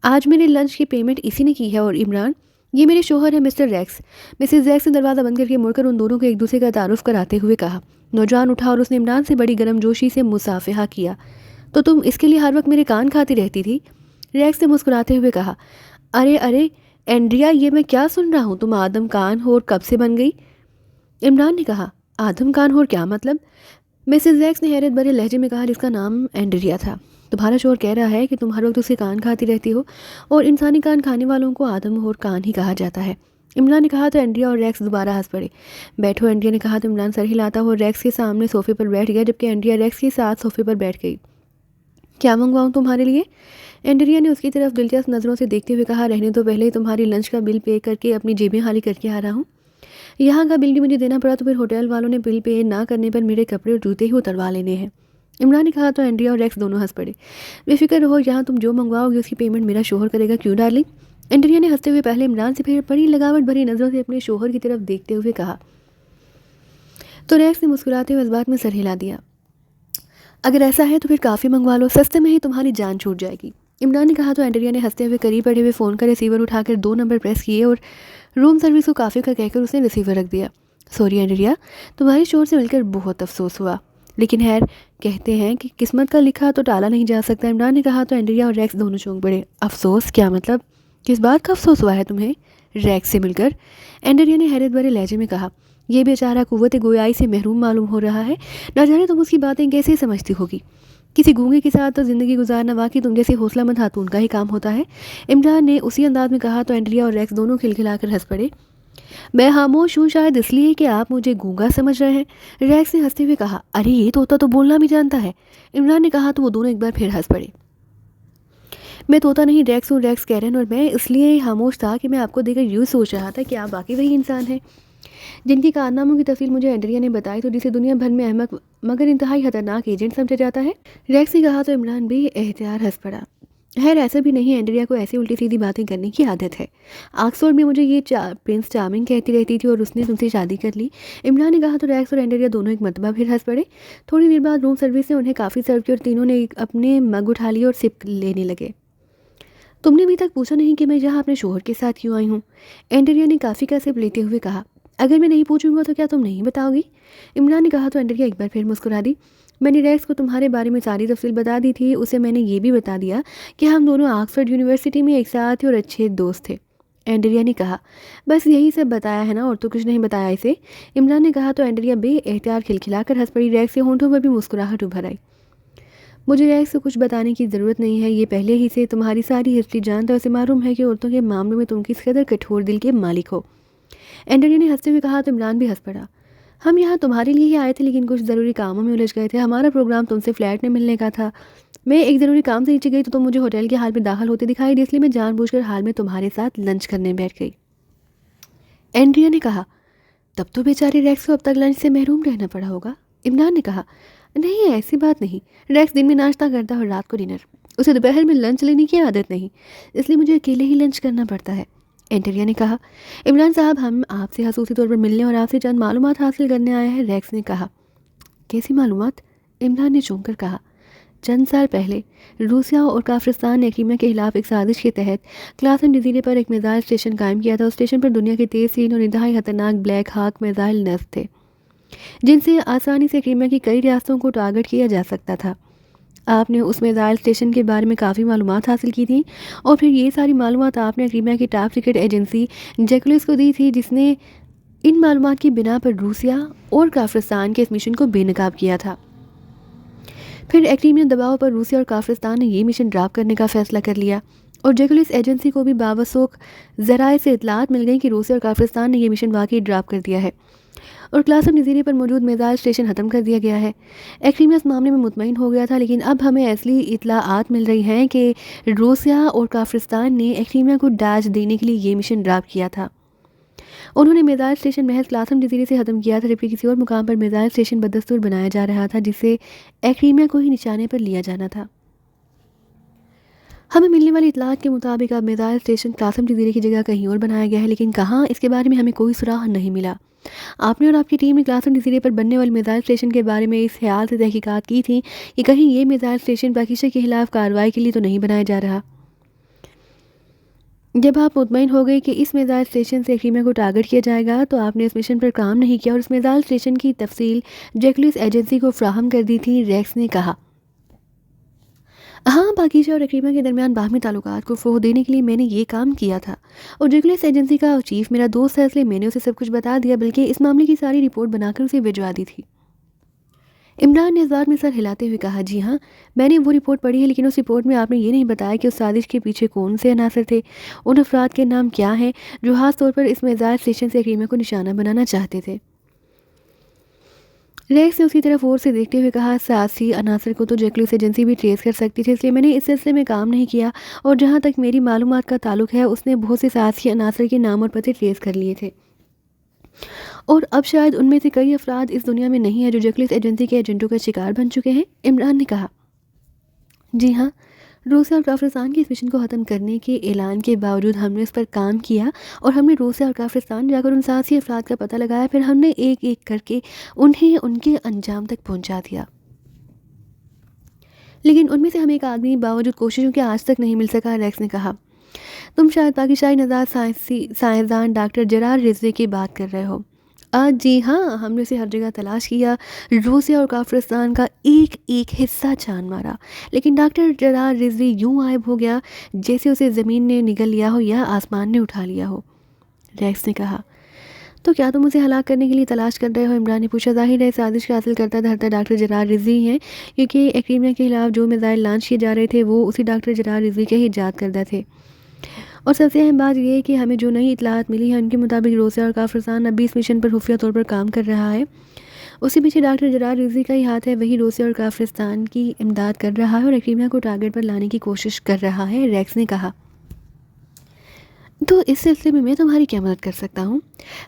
आज मेरे लंच की पेमेंट इसी ने की है। और इमरान, ये मेरे शोहर है मिस्टर रैक्स। मिसेस रैक्स ने दरवाज़ा बंद करके मुड़कर उन दोनों को एक दूसरे का तारुफ कराते हुए कहा। नौजवान उठा और उसने इमरान से बड़ी गर्मजोशी से मुसाफिहा किया। तो तुम इसके लिए हर वक्त मेरे कान खाती रहती थी? रैक्स ने मुस्कुराते हुए कहा। अरे अरे एंड्रिया, ये मैं क्या सुन रहा हूँ? तुम आदम कान होर कब से बन गई? इमरान ने कहा। आदम कान होर क्या मतलब? मिसेस रैक्स ने हैरत भरे लहजे में कहा, जिसका नाम एंड्रिया था। तुम्हारा शोहर कह रहा है कि तुम हर वक्त उसके कान खाती रहती हो, और इंसानी कान खाने वालों को आदम और कान ही कहा जाता है। इमरान ने कहा तो एंड्रिया और रैक्स दोबारा हंस पड़े। बैठो, एंड्रिया ने कहा तो इमरान सर हिलाता हुआ रैक्स के सामने सोफे पर बैठ गया, जबकि एंड्रिया रैक्स के साथ सोफे पर बैठ गई। क्या मंगवाऊँ तुम्हारे लिए? एंड्रिया ने उसकी तरफ दिलचस्प नज़रों से देखते हुए कहा, रहने तो पहले तुम्हारी लंच का बिल पे करके अपनी जेबें खाली करके आ रहा हूँ। यहाँ का बिल भी मुझे देना पड़ा तो फिर होटल वालों ने बिल पे ना करने पर मेरे कपड़े और जूते ही उतरवा लेने हैं। इमरान ने कहा तो एंड्रिया और रैक्स दोनों हंस पड़े। बेफिक्र रहो, यहाँ तुम जो मंगवाओगे उसकी पेमेंट मेरा शोहर करेगा, क्यों डार्लिंग? एंड्रिया ने हंसते हुए पहले इमरान से फिर बड़ी लगावट भरी नज़रों से अपने शोहर की तरफ देखते हुए कहा। तो रैक्स ने मुस्कुराते हुए इस बात में सर हिला दिया। अगर ऐसा है तो फिर काफ़ी मंगवा लो, सस्ते में ही तुम्हारी जान छूट जाएगी। इमरान ने कहा तो एंड्रिया ने हंसते हुए करीब पड़े हुए फ़ोन का रिसीवर उठाकर 2 नंबर प्रेस किए और रूम सर्विस को काफ़ी का कहकर उसने रिसीवर रख दिया। सॉरी एंड्रिया, तुम्हारे शोर से मिलकर बहुत अफसोस हुआ, लेकिन खैर कहते हैं कि किस्मत का लिखा तो टाला नहीं जा सकता। इमरान ने कहा तो एंड्रिया और रैक्स दोनों चौंक पड़े। अफसोस? क्या मतलब? किस बात का अफसोस हुआ है तुम्हें रैक्स से मिलकर? एंड्रिया ने हैरत भरे लहजे में कहा, यह बेचारा कुव्वत गोयाई से महरूम मालूम हो रहा है। न जाने तुम उसकी बातें कैसे समझती होगी। किसी गूंगे के साथ तो ज़िंदगी गुजारना वाकई तुम जैसे हौसलामंद खातून का ही काम होता है। इमरान ने उसी अंदाज में कहा तो एंड्रिया और रैक्स दोनों खिलखिलाकर हंस पड़े। मैं खामोश हूँ शायद इसलिए कि आप मुझे गूंगा समझ रहे हैं, रैक्स ने हंसते हुए कहा। अरे ये तोता तो बोलना भी जानता है। इमरान ने कहा तो वो दोनों एक बार फिर हंस पड़े। मैं तोता नहीं रैक्स हूँ, रैक्स कैरन, और मैं इसलिए खामोश था कि मैं आपको देखकर यूँ सोच रहा था कि आप वाकई वही इंसान हैं जिनकी कारनामों की तफसील मुझे एंड्रिया ने बताई, तो जिसे दुनिया भर में अहमक मगर इंतहाई खतरनाक एजेंट समझा जाता है। रैक्स ने कहा तो इमरान भी एहतियात हंस पड़ा। खैर ऐसा भी नहीं, एंड्रिया को ऐसी उल्टी सीधी बातें करने की आदत है। ऑक्सफोर्ड में मुझे ये प्रिंस चार्मिंग कहती रहती थी और उसने तुमसे शादी कर ली। इमरान ने कहा तो रैक्स और एंड्रिया दोनों एक मरतबा फिर हंस पड़े। थोड़ी देर बाद रूम सर्विस ने उन्हें काफ़ी सर्व किया और तीनों ने अपने मग उठा लिए और सिप लेने लगे। तुमने अभी तक पूछा नहीं कि मैं यहाँ अपने शोहर के साथ क्यों आई हूँ, एंड्रिया ने काफ़ी का सिप लेते हुए कहा। अगर मैं नहीं पूछूंगा तो क्या तुम नहीं बताओगी? इमरान ने कहा तो एंड्रिया एक बार फिर मुस्कुरा दी। मैंने रैक्स को तुम्हारे बारे में सारी तफसील बता दी थी। उसे मैंने ये भी बता दिया कि हम दोनों ऑक्सफोर्ड यूनिवर्सिटी में एक साथ थे और अच्छे दोस्त थे। एंड्रिया ने कहा। बस यही सब बताया है ना, और तो कुछ नहीं बताया इसे? इमरान ने कहा तो एंड्रिया बेएहतियात खिलखिलाकर हंस पड़ी। रैक्स के होंठों पर भी मुस्कुराहट उभर आई। मुझे रैक्स को कुछ बताने की ज़रूरत नहीं है, ये पहले ही से तुम्हारी सारी हिस्ट्री जानता है। उसे मालूम है कि औरतों के मामलों में तुम किस कदर कठोर दिल के मालिक हो। एंड्रिया ने हंसते हुए कहा तो इमरान भी हंस पड़ा। हम यहाँ तुम्हारे लिए ही आए थे, लेकिन कुछ ज़रूरी कामों में उलझ गए थे। हमारा प्रोग्राम तुमसे फ्लैट में मिलने का था। मैं एक ज़रूरी काम से नीचे गई तो तुम मुझे होटल के हाल में दाखिल होते दिखाई दी, इसलिए मैं जानबूझकर हाल में तुम्हारे साथ लंच करने बैठ गई। एंड्रिया ने कहा। तब तो बेचारे रैक्स को अब तक लंच से महरूम रहना पड़ा होगा। इमरान ने कहा। नहीं ऐसी बात नहीं, रैक्स दिन में नाश्ता करता है और रात को डिनर। उसे दोपहर में लंच लेने की आदत नहीं, इसलिए मुझे अकेले ही लंच करना पड़ता है। एंड्रिया ने कहा। इमरान साहब, हम आपसे खसूसी तौर पर मिलने और आपसे चंद मालूमात हासिल करने आए हैं, रैक्स ने कहा। कैसी मालूमात? इमरान ने चौंक कर कहा। चंद साल पहले रूसिया और काफ्रिस्तान ने क्रीमिया के खिलाफ एक साजिश के तहत क्लासन जजीरे पर एक मिसाइल स्टेशन कायम किया था। उस स्टेशन पर दुनिया के तेज तीन और इंतहाई खतरनाक ब्लैक हाक मिसाइल नस्ब थे, जिनसे आसानी से क्रीमिया की कई रियासतों को टारगेट किया जा सकता था। आपने उस मिसाइल स्टेशन के बारे में काफ़ी मालूमात हासिल की थी और फिर ये सारी मालूमात आपने क्रीमिया की टॉप सीक्रेट एजेंसी जैकुलिस को दी थी, जिसने इन मालूमात की बिना पर रूसिया और काफ्रिस्तान के इस मिशन को बेनकाब किया था। फिर क्रीमियन दबाव पर रूसिया और काफ्रिस्तान ने ये मिशन ड्रॉप करने का फैसला कर लिया और जैकुलिस एजेंसी को भी बावसूख ज़राए से इतलात मिल गई कि रूसिया और काफ्रिस्तान ने यह मिशन वाकई ड्रॉप कर दिया है और क्लासन जजीरे पर मौजूद मिसाइल स्टेशन ख़त्म कर दिया गया है। क्रीमिया इस मामले में मुतमईन हो गया था, लेकिन अब हमें ऐसी इतलाआत मिल रही हैं कि रूसिया और काफ्रिस्तान ने क्रीमिया को दाज देने के लिए ये मिशन ड्रॉप किया था। उन्होंने मिसाइल स्टेशन महज क्लासन जजीरे से ख़त्म किया था, जबकि किसी और मुकाम पर मिसाइल स्टेशन बदस्तूर बनाया जा रहा था, जिससे क्रीमिया को ही निशाने पर लिया जाना था। हमें मिलने वाली इतलात के मुताबिक अब मिसाइल स्टेशन क्लासन जजीरे की जगह कहीं और बनाया गया है, लेकिन कहाँ, इसके बारे में हमें कोई सुराग नहीं मिला। आपने और आपकी टीम ने क्लासन जजीरे पर बनने वाले मिसाइल स्टेशन के बारे में इस ख्याल से तहकीकात की थी कि कहीं ये मिसाइल स्टेशन पाकिस्तान के खिलाफ कार्रवाई के लिए तो नहीं बनाया जा रहा। जब आप मुतमईन हो गए कि इस मिसाइल स्टेशन से क्रीमिया को टारगेट किया जाएगा, तो आपने इस मिशन पर काम नहीं किया और इस मिसाइल स्टेशन की तफसील जैकुलिस एजेंसी को फ्राहम कर दी थी, रैक्स ने कहा। हाँ, पाकिस्तान और क्रीमिया के दरमियान बाहमी ताल्लुकात को फ़रोग़ देने के लिए मैंने ये काम किया था और जैकुलिस एजेंसी का चीफ मेरा दोस्त है, इसलिए मैंने उसे सब कुछ बता दिया, बल्कि इस मामले की सारी रिपोर्ट बनाकर उसे भिजवा दी थी। इमरान ने इस बात में सर हिलाते हुए कहा, जी हाँ, मैंने वो रिपोर्ट पढ़ी है, लेकिन उस रिपोर्ट में आपने ये नहीं बताया कि उस साजिश के पीछे कौन से अनासर थे। उन अफराद के नाम क्या हैं जो खास तौर पर इस मिज़ाज स्टेशन से क्रीमा को निशाना बनाना चाहते थे। रेक्स ने उसकी तरफ और से देखते हुए कहा, सियासी अनासर को तो जैकलिस एजेंसी भी ट्रेस कर सकती थी, इसलिए मैंने इस सिलसिले में काम नहीं किया। और जहाँ तक मेरी मालूमात का ताल्लुक है, उसने बहुत से सियासी अनासर के नाम और पते ट्रेस कर लिए थे, और अब शायद उनमें से कई अफराद इस दुनिया में नहीं है जो जैकलिस एजेंसी के एजेंटों का शिकार बन चुके हैं। इमरान ने कहा, जी हाँ, रूसिया और काफिस्तान के इस मिशन को ख़त्म करने के ऐलान के बावजूद हमने इस पर काम किया, और हमने रूसिया और काफिस्तान जाकर उन साहसी अफराद का पता लगाया, फिर हमने एक एक करके उन्हें उनके अंजाम तक पहुंचा दिया। लेकिन उनमें से हमें एक आदमी बावजूद कोशिशों के आज तक नहीं मिल सका। रेक्स ने कहा, तुम शायद पाकिस्तानी नजात साइंसदान डॉक्टर जरार रिजवी की बात कर रहे हो। आज जी हाँ, हमने उसे हर जगह तलाश किया, रूसिया और काफिस्तान का एक एक हिस्सा छान मारा, लेकिन डॉक्टर जरार रिजवी यूं गायब हो गया जैसे उसे ज़मीन ने निगल लिया हो या आसमान ने उठा लिया हो। रेक्स ने कहा, तो क्या तुम उसे हलाक करने के लिए तलाश कर रहे हो? इमरान ने पूछा। जाहिर है साजिश का हासिल करता धरता डॉक्टर जरार रिजवी हैं, क्योंकि एक्रीमिया के खिलाफ जो मिसाइल लॉन्च किए जा रहे थे वो उसी डॉक्टर जरार रिजवी के ही इजाद करदा थे। और सबसे अहम बात यह है कि हमें जो नई इतलात मिली है उनके मुताबिक रूसिया और काफिस्तान अब भी इस मिशन पर खुफिया तौर पर काम कर रहा है। उसके पीछे डॉक्टर जरार रिजवी का ही हाथ है, वही रूसिया और काफिस्तान की इमदाद कर रहा है और एक्रीमिया को टारगेट पर लाने की कोशिश कर रहा है। रेक्स ने कहा, तो इस सिलसिले में मैं तुम्हारी क्या मदद कर सकता हूँ?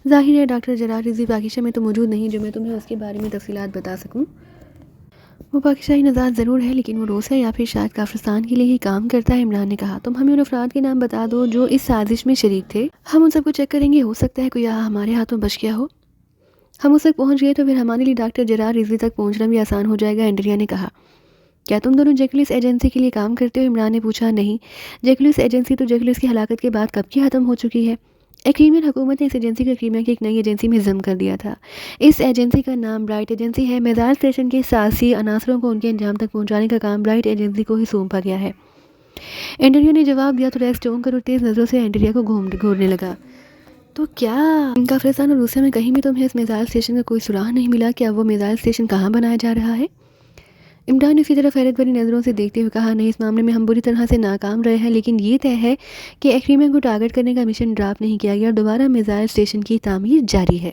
जाहिर है डॉक्टर जरार रिजवी पाकिस्तान में तो मौजूद नहीं जो मैं तुम्हें उसके बारे में तफसीलात बता सकूँ। वो पाकिस्तानी नजात ज़रूर है, लेकिन वो रूसिया या फिर शायद काफिस्तान के लिए ही काम करता है। इमरान ने कहा, तुम हमें उन अफराद के नाम बता दो जो इस साजिश में शरीक थे, हम उन सबको चेक करेंगे, हो सकता है कोई यहाँ हमारे हाथों बच गया हो। हम उस तक पहुँच गए तो फिर हमारे लिए डॉक्टर जरार रिजवी तक पहुँचना भी आसान हो जाएगा। एंड्रिया ने कहा, क्या तुम दोनों जैकलिस एजेंसी के लिए काम करते हो? इमरान ने पूछा, नहीं, जैकलिस एजेंसी तो जैकलिस की हलाकत के बाद कब की ख़त्म हो चुकी है। क्रीमियन हुकूमत ने इस एजेंसी को क्रीमिया की एक नई एजेंसी में ज़म कर दिया था। इस एजेंसी का नाम ब्राइट एजेंसी है। मिसाइल स्टेशन के साहसी अनासरों को उनके अंजाम तक पहुंचाने का काम ब्राइट एजेंसी को ही सौंपा गया है। एंड्रिया ने जवाब दिया तो रेक्स चौंक कर और तेज़ नज़रों से एंड्रिया को घूरने लगा। तो क्या काफिस्तान और रूसिया में कहीं भी तुम्हें इस मिसाइल स्टेशन का कोई सुराग नहीं मिला? क्या वो मिसाइल स्टेशन कहाँ बनाया जा रहा है? इमरान ने उसकी तरफ हैरत भरी नज़रों से देखते हुए कहा, नहीं, इस मामले में हम बुरी तरह से नाकाम रहे हैं, लेकिन ये तय है कि एक्रीमिया को टारगेट करने का मिशन ड्रॉप नहीं किया गया और दोबारा मिसाइल स्टेशन की तामीर जारी है।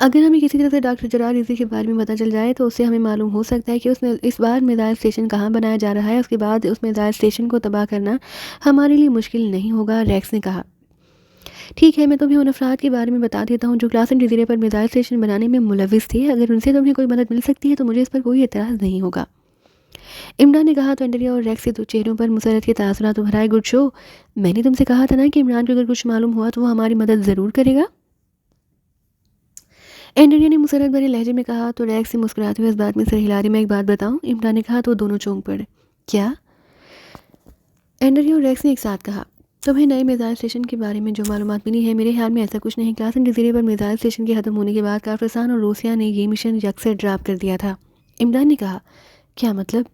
अगर हमें किसी तरह से डॉक्टर जरार रिजवी के बारे में पता चल जाए तो उससे हमें मालूम हो सकता है कि उसने इस बार मिसाइल स्टेशन कहाँ बनाया जा रहा है। उसके बाद उस मिसाइल स्टेशन को तबाह करना हमारे लिए मुश्किल नहीं होगा। रेक्स ने कहा, ठीक है, मैं तुम्हें उन अफराद के बारे में बता देता हूँ जो क्लासन जजीरे पर मिसाइल स्टेशन बनाने में मुलविस थे। अगर उनसे तुम्हें कोई मदद मिल सकती है तो मुझे इस पर कोई एतराज़ नहीं होगा। इमरान ने कहा तो एंड्रिया और रेक्स के तो चेहरों पर मुसरत के तासुरात उभर आए। गुड शो, मैंने तुमसे कहा था ना कि इमरान को अगर कुछ मालूम हुआ तो वो हमारी मदद ज़रूर करेगा। एंड्रिया ने मुसरत भरे लहजे में कहा तो रेक्स से मुस्कुराते हुए इस बात में सर हिला रही, मैं एक बात बताऊं? इमरान ने कहा तो दोनों चौंक पड़े। क्या? एंड्रिया और रेक्स ने एक साथ कहा, तुम्हें नए मिसाइल स्टेशन के बारे में जो मालूमात मिली है, मेरे ख्याल में ऐसा कुछ नहीं। क्लासन जजीरे पर मिसाइल स्टेशन के ख़त्म होने के बाद काफिस्तान और रूसिया ने ये मिशन यकसर ड्रॉप कर दिया था। इमरान ने कहा, क्या मतलब?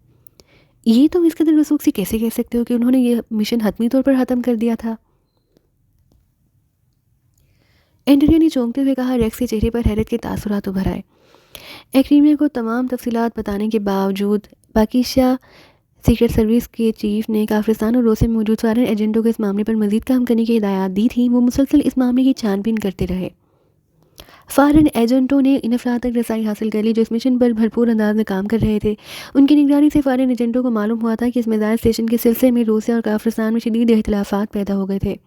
ये तुम इस कदर वसूख से कैसे कह सकते हो कि उन्होंने ये मिशन हतमी तौर पर ख़त्म कर दिया था? एंड्रिया ने चौंकते हुए कहा। रेक्स के चेहरे पर हैरत के तासुरात उभर आए। एक्रीमिया को तमाम तफसीलात बताने के बावजूद पाकिस्तान सीक्रेट सर्विस के चीफ ने काफिस्तान और रूस में मौजूद सारे एजेंटों को इस मामले पर मजीद काम करने की हिदायत दी थी। वो मुसलसल इस मामले की छानबीन करते रहे। फॉरेन एजेंटों ने इन अफराद तक रसाई हासिल कर ली जो इस मिशन पर भरपूर अंदाज में काम कर रहे थे। उनकी निगरानी से फॉरेन एजेंटों को मालूम हुआ था कि इस मिसाइल स्टेशन के सिलसिले में रूसिया और काफिस्तान में शदीद इख्तिलाफात पैदा हो गए थे।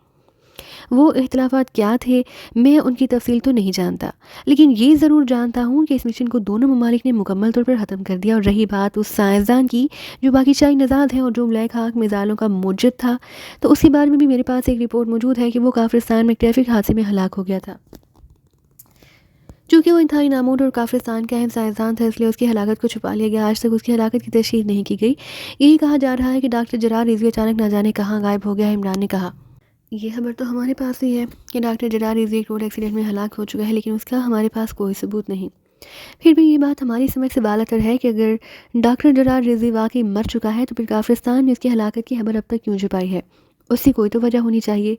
वो इख्तिलाफात क्या थे मैं उनकी तफसील तो नहीं जानता, लेकिन ये ज़रूर जानता हूँ कि इस मिशन को दोनों ममालिक ने मुकम्मल तौर पर ख़त्म कर दिया। और रही बात उस साइंसदान की जो पाकिस्तानी नजाद हैं और जो ब्लैक हाक मिसाइलों का मुजद था, तो उसके बारे में भी मेरे पास एक रिपोर्ट मौजूद है कि वो काफिस्तान में ट्रैफिक हादसे में हलाक हो गया था। चूँकि वो इंतहाई नामूर और काफिस्तान का अहम साइंसदान था, इसलिए उसकी हलाकत को छुपा लिया गया। आज तक उसकी हलाकत की तशहीर नहीं की गई। यही कहा जा रहा है कि डॉक्टर जरार रिजवी अचानक ना जाने कहाँ गायब हो गया है। इमरान ने कहा, ये खबर तो हमारे पास ही है कि डॉक्टर जरार रिजवी एक रोड एक्सीडेंट में हलाक हो चुका है, लेकिन उसका हमारे पास कोई सबूत नहीं। फिर भी ये बात हमारी समझ से बालातर है कि अगर डॉक्टर जरार रिजवी वाकई मर चुका है तो फिर काफिस्तान ने उसकी हलाकत की खबर अब तक क्यों छुपाई है? उसकी कोई तो वजह होनी चाहिए।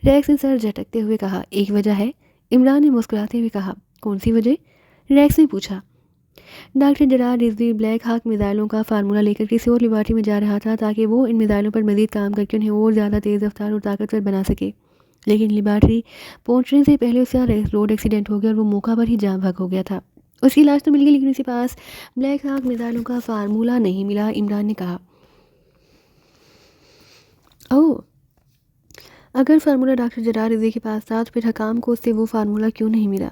रेक्स ने सर झटकते हुए कहा, एक वजह है। इमरान ने मुस्कुराते हुए कहा, कौन सी वजह? रेक्स ने पूछा। डॉक्टर जरार रिजवी ब्लैक हाक मिसाइलों का फार्मूला लेकर किसी और लेबॉर्ट्री में जा रहा था ताकि वो इन मिसाइलों पर मजीद काम करके उन्हें और ज़्यादा तेज़ रफ्तार और ताकतवर बना सके। लेकिन लेबॉर्ट्री पहुंचने से पहले उसका रोड एक्सीडेंट हो गया और वो मौका पर ही जाम भाग हो गया था। उसकी लाश तो मिल गई लेकिन उसके पास ब्लैक हाक मिसाइलों का फार्मूला नहीं मिला। इमरान ने कहा, ओह, अगर फार्मूला डॉक्टर जरार रिजवी के पास था तो फिर हकाम को उससे वो फार्मूला क्यों नहीं मिला।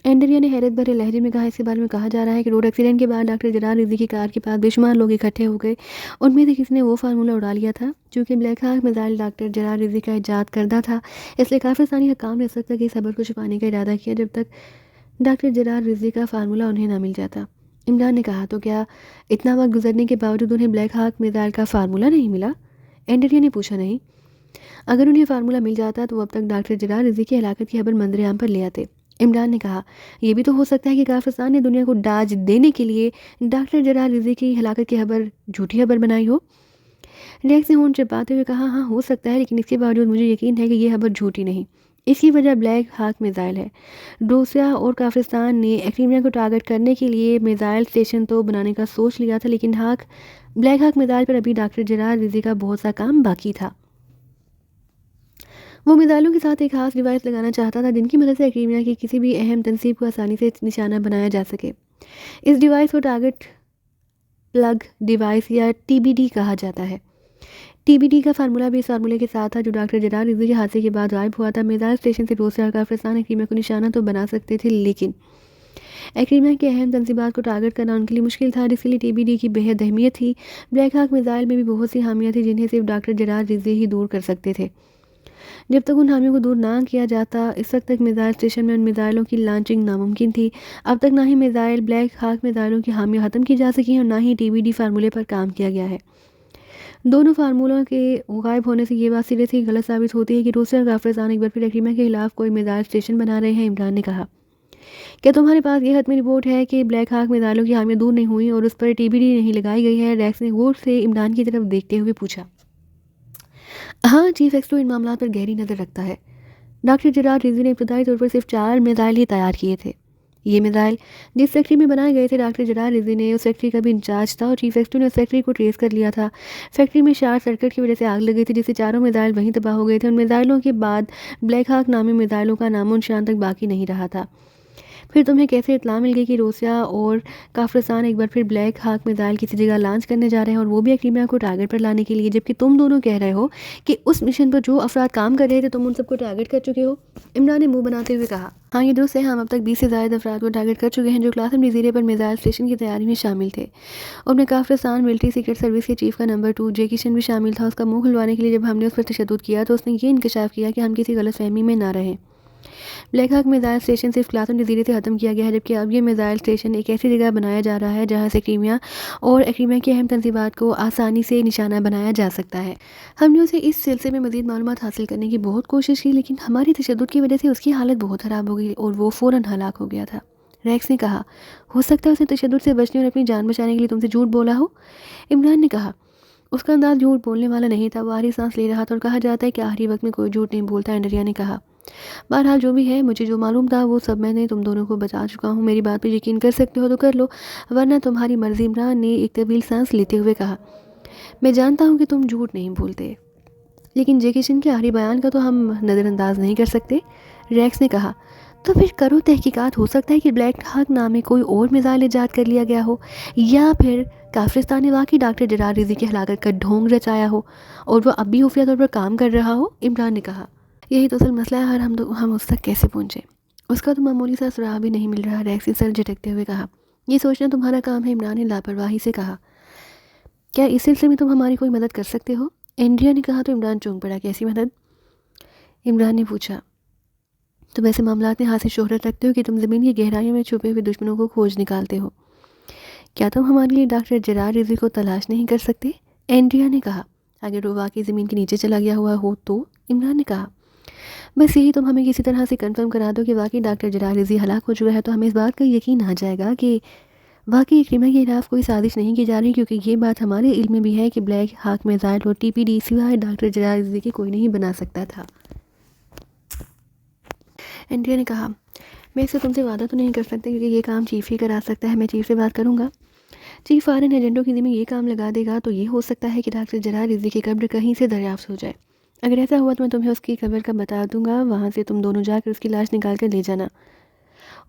एंड्रिया ने हैरत भरे लहजे में कहा, इसके बारे में कहा जा रहा है कि रोड एक्सीडेंट के बाद डॉक्टर जरार रिजवी की कार के पास बेशुमार लोग इकट्ठे हो गए। उनमें से किसी ने वो फार्मूला उड़ा लिया था। चूँकि ब्लैक हाक मिसाइल डॉक्टर जरार रिजवी का ईजाद करदा था, इसलिए काफिस्तानी हकाम ने इस वक्त तक इस खबर को छुपाने का इरादा किया जब तक डॉक्टर जरार रिजवी का फार्मूला उन्हें ना मिल जाता। इमरान ने कहा, तो क्या इतना वक्त गुजरने के बावजूद उन्हें ब्लैक हाक मिसाइल का फार्मूला नहीं मिला। एंड्रिया ने पूछा, नहीं, अगर उन्हें फार्मूला मिल जाता तो अब तक डॉक्टर जरार रिजवी की हलाकत की खबर मंजरेआम पर ले आते। इमरान ने कहा, यह भी तो हो सकता है कि काफिस्तान ने दुनिया को दाज देने के लिए डॉक्टर जरार रिजवी की हलाकत की खबर झूठी खबर बनाई हो। रेक्स ने होंठ चिपाते हुए कहा, हाँ हो सकता है, लेकिन इसके बावजूद मुझे यकीन है कि यह खबर झूठी नहीं। इसकी वजह ब्लैक हाक मिसाइल है। रूसिया और काफिस्तान ने क्रीमिया को टारगेट करने के लिए मिसाइल स्टेशन तो बनाने का सोच लिया था, लेकिन ब्लैक हाक मिसाइल पर अभी डॉक्टर जरार रिजवी का बहुत सा काम बाकी था। वो मिसाइलों के साथ एक खास डिवाइस लगाना चाहता था जिनकी मदद से क्रीमिया की किसी भी अहम तनसीब को आसानी से निशाना बनाया जा सके। इस डिवाइस को टारगेट प्लग डिवाइस या टीबीडी कहा जाता है। टीबीडी का फार्मूला भी इस फार्मूले के साथ था जो डॉक्टर जरार रिजवी के हादसे के बाद गायब हुआ था। मिसाइल स्टेशन से रूसिया और काफिस्तान क्रीमिया को निशाना तो बना सकते थे, लेकिन क्रीमिया की अहम तनसीबात को टारगेट करना उनके लिए मुश्किल था, जिसके टीबीडी की बेहद अहमियत थी। ब्लैक हाक मिसाइल में भी बहुत सी हामियाँ थी जिन्हें सिर्फ डॉक्टर जरार रिजवी ही दूर कर सकते थे। जब तक उन हामियों को दूर ना किया जाता, इस वक्त तक मिसाइल स्टेशन में उन मिसाइलों की लॉन्चिंग नामुमकिन थी। अब तक ना ही मिसाइल ब्लैक हाक मिसाइलों की हामियाँ ख़त्म की जा सकी हैं और ना ही टीबीडी फार्मूले पर काम किया गया है। दोनों फार्मूलों के गायब होने से ये बात सिरे से गलत साबित होती है कि रूसिया और काफिस्तान एक बार फिर क्रीमिया के खिलाफ कोई मिसाइल स्टेशन बना रहे हैं। इमरान ने कहा, क्या तुम्हारे पास ये हतमी रिपोर्ट है कि ब्लैक हाक मिसाइलों की हामियाँ दूर नहीं हुई और उस पर टीबीडी नहीं लगाई गई है। रैक्स ने गौर से इमरान की तरफ देखते हुए पूछा। हाँ, चीफ एक्सटो इन मामलों पर गहरी नज़र रखता है। डॉक्टर जरार रिजवी ने इब्तदाई तौर पर सिर्फ 4 मिसाइल ही तैयार किए थे। ये मिसाइल जिस फैक्ट्री में बनाए गए थे, डॉक्टर जरार रिजवी ने उस फैक्ट्री का भी इंचार्ज था और चीफ एक्सटो ने उस फैक्ट्री को ट्रेस कर लिया था। फैक्ट्री में शार्ट सर्किट की वजह से आग लग गई थी, जिससे चारों मिसाइल वहीं तबाह हो गए थे। उन मिसाइलों के बाद ब्लैक हाक नामी मिसाइलों का नामो निशान तक बाकी नहीं रहा था। फिर तुम्हें कैसे इत्तला मिल गई कि रूसिया और काफिस्तान एक बार फिर ब्लैक हाक मिसाइल किसी जगह लॉन्च करने जा रहे हैं और वो भी क्रीमिया को टारगेट पर लाने के लिए, जबकि तुम दोनों कह रहे हो कि उस मिशन पर जो अफराद काम कर रहे थे तुम उन सबको टारगेट कर चुके हो। इमरान ने मुंह बनाते हुए कहा, हाँ ये दुरुस्त है, हम अब तक 20 से ज़्यादा अफराद को टारगेट कर चुके हैं जो क्लासिम जजीरे पर मिसाइल स्टेशन की तैयारी में शामिल थे। और में काफिस्तान मिलिट्री सीक्रेट सर्विस के चीफ का नंबर 2 जे किशन भी शामिल था। उसका मुंह खुलवाने के लिए जब हमने उस पर तशद्दुद किया तो उसने ये इंकशाफ किया कि हम किसी गलतफहमी में ना रहें। ब्लैक हाक मिसाइल स्टेशन सिर्फ क्लासिम जजीरे से ख़त्म किया गया है, जबकि अब ये मिसाइल स्टेशन एक ऐसी जगह बनाया जा रहा है जहाँ से क्रीमिया और क्रीमिया की अहम तनसीबात को आसानी से निशाना बनाया जा सकता है। हमने उसे इस सिलसिले में मज़ीद मालूमात हासिल करने की बहुत कोशिश की, लेकिन हमारी तशद्दुद की वजह से उसकी हालत बहुत ख़राब हो गई और वो फ़ौरन हलाक हो गया था। रैक्स ने कहा, हो सकता है उसने तशद्दुद से बचने और अपनी जान बचाने के लिए तुमसे झूठ बोला हो। इमरान ने कहा, उसका अंदाज झूठ बोलने वाला नहीं था, वो आखिरी सांस ले रहा था और कहा जाता है कि आखिरी वक्त में कोई झूठ नहीं बोलता। एंड्रिया ने कहा, बहरहाल जो भी है, मुझे जो मालूम था वो सब मैंने तुम दोनों को बता चुका हूँ। मेरी बात पर यकीन कर सकते हो तो कर लो, वरना तुम्हारी मर्जी। इमरान ने एक तवील सांस लेते हुए कहा, मैं जानता हूँ कि तुम झूठ नहीं बोलते, लेकिन जे किशन के आखिरी बयान का तो हम नज़रअंदाज नहीं कर सकते। रैक्स ने कहा, तो फिर करो तहकीकात। हो सकता है कि ब्लैक हाक नामे कोई और मिसाइल ईजाद कर लिया गया हो, या फिर काफिस्तान ने वाकई डॉक्टर जरार रिजवी की हलाकत का ढोंग रचाया हो और वो अब भी खुफिया तौर पर काम कर रहा हो। इमरान ने कहा, यही तो असल मसला है, हम उस तक कैसे पहुँचे, उसका तो मामूली सा सुराग भी नहीं मिल रहा। रैक्स ने सर झटकते हुए कहा, ये सोचना तुम्हारा काम है। इमरान ने लापरवाही से कहा, क्या इस सिलसिले में तुम हमारी कोई मदद कर सकते हो। एंड्रिया ने कहा तो इमरान चौंक पड़ा, कैसी मदद। इमरान ने पूछा, तुम ऐसे मामलात में हासिल शोहरत रखते हो कि तुम ज़मीन की गहराइयों में छुपे हुए दुश्मनों को खोज निकालते हो, क्या तुम हमारे लिए डॉक्टर जरार रिजवी को तलाश नहीं कर सकते। एंड्रिया ने कहा, अगर वो वाकई ज़मीन के नीचे चला गया हुआ हो तो। इमरान ने कहा, बस यही तुम हमें किसी तरह से कंफर्म करा दो कि वाकई डॉक्टर जरार रिजवी हलाक हो चुका है, तो हमें इस बात का यकीन आ जाएगा कि वाकई क्रीमिया के खिलाफ कोई साजिश नहीं की जा रही, क्योंकि ये बात हमारे इल्म में भी है कि ब्लैक हाक मिसाइल और टीपीडी सिवाय डॉक्टर जरार रिजवी के कोई नहीं बना सकता था। एंड्रिया ने कहा, मैं इससे तुमसे वादा तो नहीं कर सकता क्योंकि ये काम चीफ ही करा सकता है। मैं चीफ से बात करूँगा। चीफ फ़ॉरेन एजेंटों के ज़िम्मे ये काम लगा देगा तो ये हो सकता है कि डॉक्टर जरार रिज़वी की कब्र कहीं से दरियाफ्त हो जाए। अगर ऐसा हुआ तो मैं तुम्हें उसकी खबर का बता दूंगा। वहाँ से तुम दोनों जाकर उसकी लाश निकाल कर ले जाना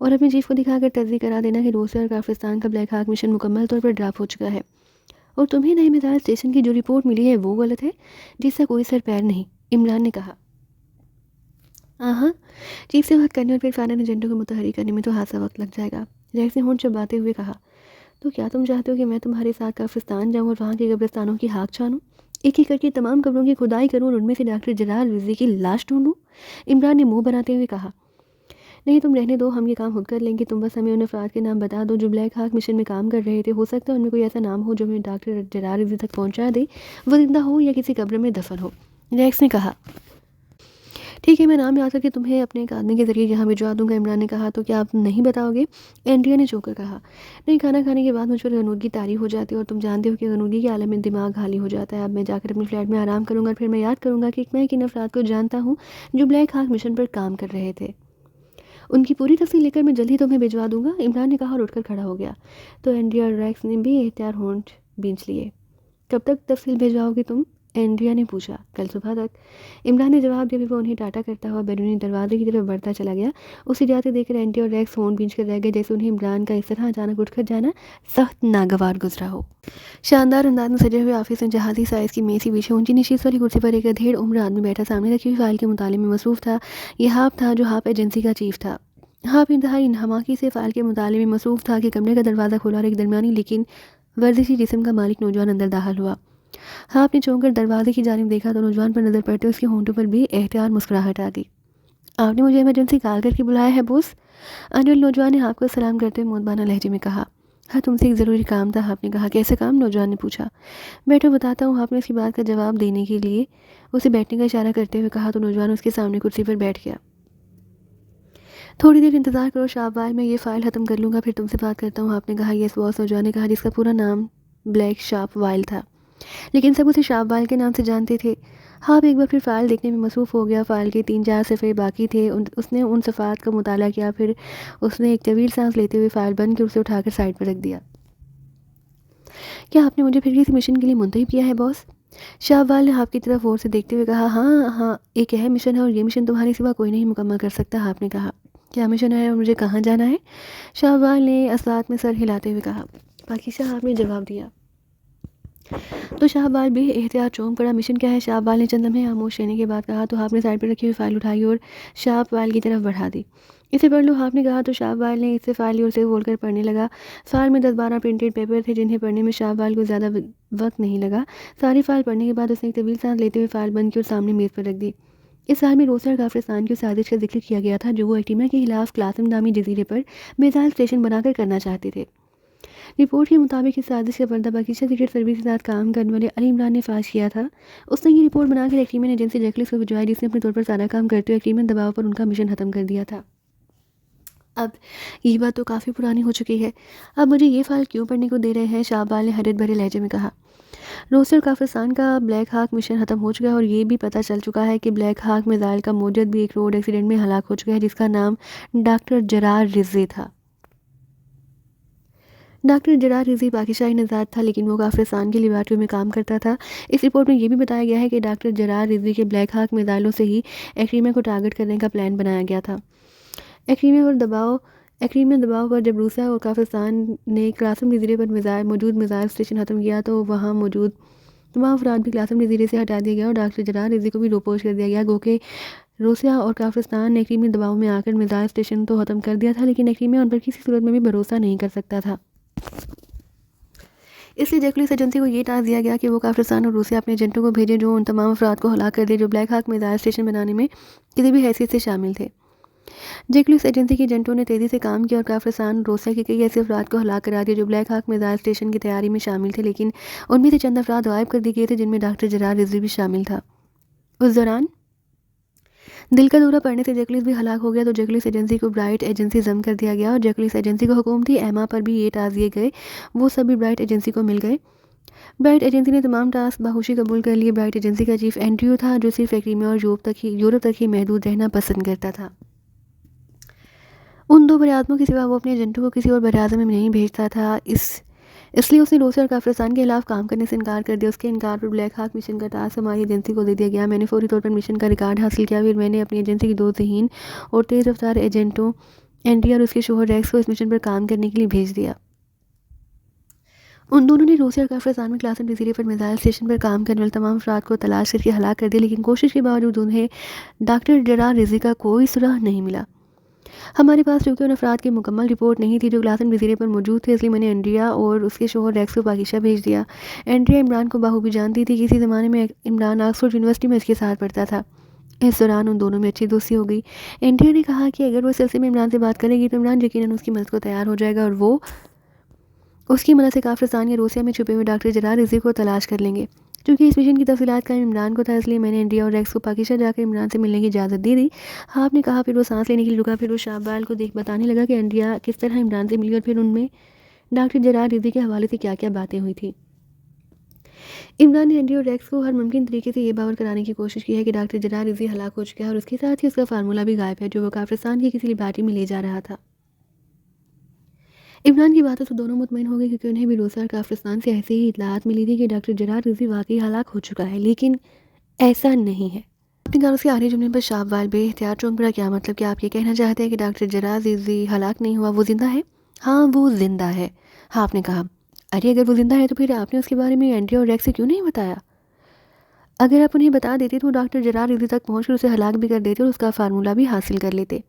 और अपने चीफ को दिखाकर तस्दीक करा देना कि रूस और पाकिस्तान का ब्लैक हाक मिशन मुकम्मल तौर पर ड्रॉप हो चुका है और तुम्हें नए मिसाइल स्टेशन की जो रिपोर्ट मिली है वो गलत है, जिसका कोई सर पैर नहीं, इमरान ने कहा। हाँ, चीफ से बात करने और फिर फ़ॉरेन एजेंटों को मुतहर्रिक करने में तो खासा वक्त लग जाएगा। रैक्स ने होंठ चबाते हुए कहा। तो क्या तुम चाहते हो कि मैं तुम्हारे साथ पाकिस्तान जाऊँ और वहाँ के कब्रिस्तानों की हाँक छानूँ, एक एक करके तमाम कब्रों की खुदाई करूँ और उनमें से डॉक्टर जलाल रिजवी की लाश ढूंढूँ? इमरान ने मुंह बनाते हुए कहा। नहीं, तुम रहने दो, हम ये काम खुद कर लेंगे। तुम बस हमें उन अफराद के नाम बता दो जो ब्लैक हाक मिशन में काम कर रहे थे। हो सकता है उनमें कोई ऐसा नाम हो जो हमें डॉक्टर जलाल रिजवी तक पहुँचा दे, वो जिंदा हो या किसी कब्र में दफन हो। रैक्स ने कहा। ठीक है, मैं नाम याद करके तुम्हें अपने एक आदमी के ज़रिए यहाँ भिजवा दूंगा। इमरान ने कहा। तो क्या आप नहीं बताओगे? एंड्रिया ने चौंकर कहा। नहीं, खाना खाने के बाद मुझ पर गनूदगी तारी हो जाती है और तुम जानते हो कि गनूदगी के आलम में दिमाग खाली हो जाता है। अब मैं जाकर अपने फ्लैट में आराम करूँगा और फिर मैं याद करूँगा कि मैं किन अफराद को जानता हूँ जो ब्लैक हाक मिशन पर काम कर रहे थे। उनकी पूरी तफसील लेकर मैं जल्द ही तुम्हें भिजवा दूंगा, इमरान ने कहा और उठकर खड़ा हो गया। तो एंड्रिया और रैक्स ने भी एहतियात होंठ बींच लिए। कब तक तफसील भिजवाओगे तुम? एंड्रिया ने पूछा। कल सुबह तक, इमरान ने जवाब दिया। वो उन्हें टाटा करता हुआ बैरूनी दरवाजे की तरफ बढ़ता चला गया। उसे जाते देखकर एंटी और रैक्स होंठ बींच कर रह गए, जैसे उन्हें इमरान का इस तरह अचानक उठकर जाना सख्त नागवार गुजरा हो। शानदार अंदाज में सजे हुए ऑफिस में जहाजी साइज की मेज के पीछे ऊंची निशीत वाली कुर्सी पर एक अधेड़ उम्र आदमी बैठा सामने रखी हुई फाइल के मुताले में मसरूफ था। यह हाप था जो हाप एजेंसी का चीफ था। हाप इंतहाई हमाकी से फाइल के मुताले में मसरूफ था कि कमरे का दरवाज़ा खोला और एक दरमियानी लेकिन वर्जिशी जिस्म का मालिक नौजवान अंदर दाखिल हुआ। हाँ, आपने चौंक कर दरवाजे की जानिब देखा तो नौजवान पर नज़र पड़ते उसके होंठों पर भी एहतियात मुस्कुराहट आ गई। आपने मुझे इमरजेंसी कॉल करके बुलाया है बोस? अनिल नौजवान ने आपको सलाम करते हुए मुतबाना लहजे में कहा। हाँ, तुमसे एक ज़रूरी काम था। आपने कहा। कैसे काम? नौजवान ने पूछा। बैठो, बताता हूँ। आपने उसकी बात का जवाब देने के लिए उसे बैठने का इशारा करते हुए कहा तो नौजवान उसके सामने कुर्सी पर बैठ गया। थोड़ी देर इंतज़ार करो शाहबाज, मैं ये फ़ाइल ख़त्म कर लूँगा फिर तुमसे बात करता हूँ। आपने कहा। यस बॉस, नौजवान ने कहा, जिसका पूरा नाम ब्लैक शार्प वाइल था, लेकिन सब उसे शाहबाल के नाम से जानते थे। हाँ, एक बार फिर फ़ाइल देखने में मसरूफ़ हो गया। फ़ाइल के 3-4 सफ़े बाकी थे। उसने उन सफ़ात का मुताला किया। फिर उसने एक तवील सांस लेते हुए फ़ाइल बंद कर उसे उठाकर साइड पर रख दिया। क्या आपने मुझे फिर किसी मिशन के लिए मुंतखब किया है बॉस? शाहबाल ने आपकी तरफ गौर से देखते हुए कहा। हाँ, एक अहम मिशन है और ये मिशन तुम्हारे सिवा कोई नहीं मुकम्मल कर सकता। आपने कहा। क्या मिशन है और मुझे कहाँ जाना है? शाहबाल ने असलात में सर हिलाते हुए कहा। पाकिस्तान, आपने जवाब दिया। तो शाहबाल भी एहतियात चौंक पड़ा। मिशन क्या है? शाहबाल ने चंद लम्हे खामोश रहने के बाद कहा तो आपने साइड पर रखी हुई फाइल उठाई और शाहबाल की तरफ बढ़ा दी। इसे पढ़ लो, आपने कहा तो शाहबाल ने इसे फाइल और से खोलकर पढ़ने लगा। फाइल में 10-12 प्रिंटेड पेपर थे जिन्हें पढ़ने में शाहबाल को ज़्यादा वक्त नहीं लगा। सारी फाइल पढ़ने के बाद उसने एक तवील सांस लेते हुए फाइल बंद की और सामने मेज़ पर रख दी। इस साल में रूस और काफिस्तान की साजिश का जिक्र किया गया था जो वो एक्टिमा के खिलाफ क्लासम नामी जजीरे पर मिसाइल स्टेशन बनाकर करना चाहते थे। रिपोर्ट के मुताबिक इस साजिश का पर्दा पाकिस्तान सीक्रेट सर्विस के साथ काम करने वाले अली इमरान ने फाश किया था। उसने ये रिपोर्ट बनाकर एक्रीमन एजेंसी जैकलिस को भिजवाई, जिसने अपने तौर पर सारा काम करते हुए एक्रीमन दबाव पर उनका मिशन खत्म कर दिया था। अब ये बात तो काफ़ी पुरानी हो चुकी है। अब मुझे ये फाइल क्यों पढ़ने को दे रहे हैं? शाहबाल ने हरत भरे लहजे में कहा। रूस और काफिस्तान का ब्लैक हाक मिशन खत्म हो चुका है और ये भी पता चल चुका है कि ब्लैक हाक मिसाइल का मौजूद भी एक रोड एक्सीडेंट में हलाक हो चुका है जिसका नाम डॉक्टर जरार रिजवी था। डॉक्टर जरार रिजवी पाकिस्तानी नजाद था लेकिन वो काफिस्तान की लेबॉर्ट्री में काम करता था। इस रिपोर्ट में ये भी बताया गया है कि डॉक्टर जरार रिजवी के ब्लैक हाक मिसाइलों से ही एक्रीमा को टारगेट करने का प्लान बनाया गया था। एक्रीमा दबाव पर जब रूसिया और काफिस्तान ने क्लासम जजीरे पर मौजूद मिसाइल स्टेशन ख़त्म किया तो वहाँ मौजूद तमाम अफराद भी क्लासम जजीरे से हटा दिया गया और डॉक्टर जरार रिजवी को भी रोपोश कर दिया गया। गो के रूसिया और काफिस्तान ने एक्रीमी दबाव में आकर मिसाइल स्टेशन तो ख़त्म कर दिया था लेकिन एक्रीमा उन पर किसी सूरत में भी भरोसा नहीं कर सकता था। इसलिए जैकलिस एजेंसी को ये टास्क दिया गया कि वो काफिस्तान और रूसिया अपने एजेंटों को भेजें जो उन तमाम अफराद को हलाक कर दे जो ब्लैक हाक मिसाइल स्टेशन बनाने में किसी भी हैसियत से शामिल थे। जैकलिस एजेंसी के एजेंटों ने तेज़ी से काम किया और काफिस्तान रूसिया के कई ऐसे अफराद को हलाक करा दिया जो ब्लैक हाक मिसाइल स्टेशन की तैयारी में शामिल थे, लेकिन उनमें से चंद अफराद गायब कर दिए गए थे जिनमें डॉक्टर जरार रिजवी भी शामिल था। उस दौरान दिल का दौरा पड़ने से जैकलिस भी हलाक हो गया तो जैकलिस एजेंसी को ब्राइट एजेंसी जम कर दिया गया और जैकलिस एजेंसी को हुकूमती एमा पर भी ये टास्क दिए गए। वो सभी ब्राइट एजेंसी को मिल गए। ब्राइट एजेंसी ने तमाम टास्क बाखुशी कबूल कर लिए। ब्राइट एजेंसी का चीफ एंड्रयू था जो सिर्फ एक्रीमा और यूरोप तक ही महदूद रहना पसंद करता था। उन 2 बड़े आदमियों के सिवा वो अपने एजेंटों को किसी और बराज़े में नहीं भेजता था। इसलिए उसने रूस और काफ़िरिस्तान के खिलाफ काम करने से इनकार कर दिया। उसके इनकार पर ब्लैक हॉक मिशन का टास्क हमारी एजेंसी को दे दिया गया। मैंने फौरी तौर पर मिशन का रिकॉर्ड हासिल किया। फिर मैंने अपनी एजेंसी की 2 ज़हीन और तेज़ रफ्तार एजेंटों एंड्रिया और उसके शौहर रेक्स को इस मिशन पर काम करने के लिए भेज दिया। उन दोनों ने रूस और काफ़िरिस्तान में क्लासन जज़ीरे पर मिसाइल स्टेशन पर काम करने वाले तमाम अफराद को तलाश करके हलाक कर दिया, लेकिन कोशिश के बावजूद उन्हें डॉक्टर जरार रिज़ी का कोई सुराग नहीं मिला। हमारे पास चूँकि उन अफराद की मुकम्मल रिपोर्ट नहीं थी जो क्लासन जज़ीरे पर मौजूद थे, इसलिए मैंने एंड्रिया और उसके शौहर रेक्स को पाकिस्तान भेज दिया। एंड्रिया इमरान को बाखूबी जानती थी। किसी ज़माने में इमरान ऑक्सफोर्ड यूनिवर्सिटी में इसके साथ पढ़ता था। इस दौरान उन दोनों में अच्छी दोस्ती हो गई। एंड्रिया ने कहा कि अगर वो इस सिलसिले में इमरान से बात करेगी तो इमरान यकीनन उसकी मदद को तैयार हो जाएगा और वो उसकी मदद से काफ़िरिस्तान या रूसिया में छुपे हुए डॉक्टर जरार रिज़ी को तलाश कर लेंगे। क्योंकि इस मिशन की तफसीलात का इमरान को था, इसलिए मैंने एंड्रिया और रेक्स को पाकिस्तान जाकर इमरान से मिलने की इजाज़त दे दी। आपने कहा। फिर वो सांस लेने के लिए रुका। फिर वो शाहबाल को देख बताने लगा कि एंड्रिया किस तरह इमरान से मिली और फिर उनमें डॉक्टर जरार रिज़ी के हवाले से क्या क्या बातें हुई थी। इमरान ने एंड्रिया और रेक्स को हर मुमकिन तरीके से ये बावर कराने की कोशिश की है कि डॉक्टर जरार रिज़ी हलाक हो चुका है और उसके साथ ही उसका फार्मूला भी गायब है जो वो काफ़िरिस्तान की किसी लिबार्टी में ले जा रहा था। इमरान की बातों से दोनों मुतमईन हो गए, क्योंकि उन्हें भी रूस और काफ़िरिस्तान से ऐसे ही इतलात मिली थी कि डॉक्टर जरार रिज़ी वाकई हलाक हो चुका है, लेकिन ऐसा नहीं है। अपनी गानों के आखिरी जुमले पर शाहबाल बेहतियात चौंक पड़ा। क्या मतलब कि आप ये कहना चाहते हैं कि डॉक्टर जरार रिज़ी हलाक नहीं हुआ, वो ज़िंदा है? हाँ, वो ज़िंदा है। हाँ, आपने कहा। अरे अगर वो ज़िंदा है तो फिर आपने उसके बारे में एंड्रिया और रेक्स से क्यों नहीं बताया? अगर आप उन्हें बता देते तो डॉक्टर जरार रिज़ी तक पहुँचकर उसे हलाक भी कर देते और उसका फार्मूला भी हासिल कर लेते।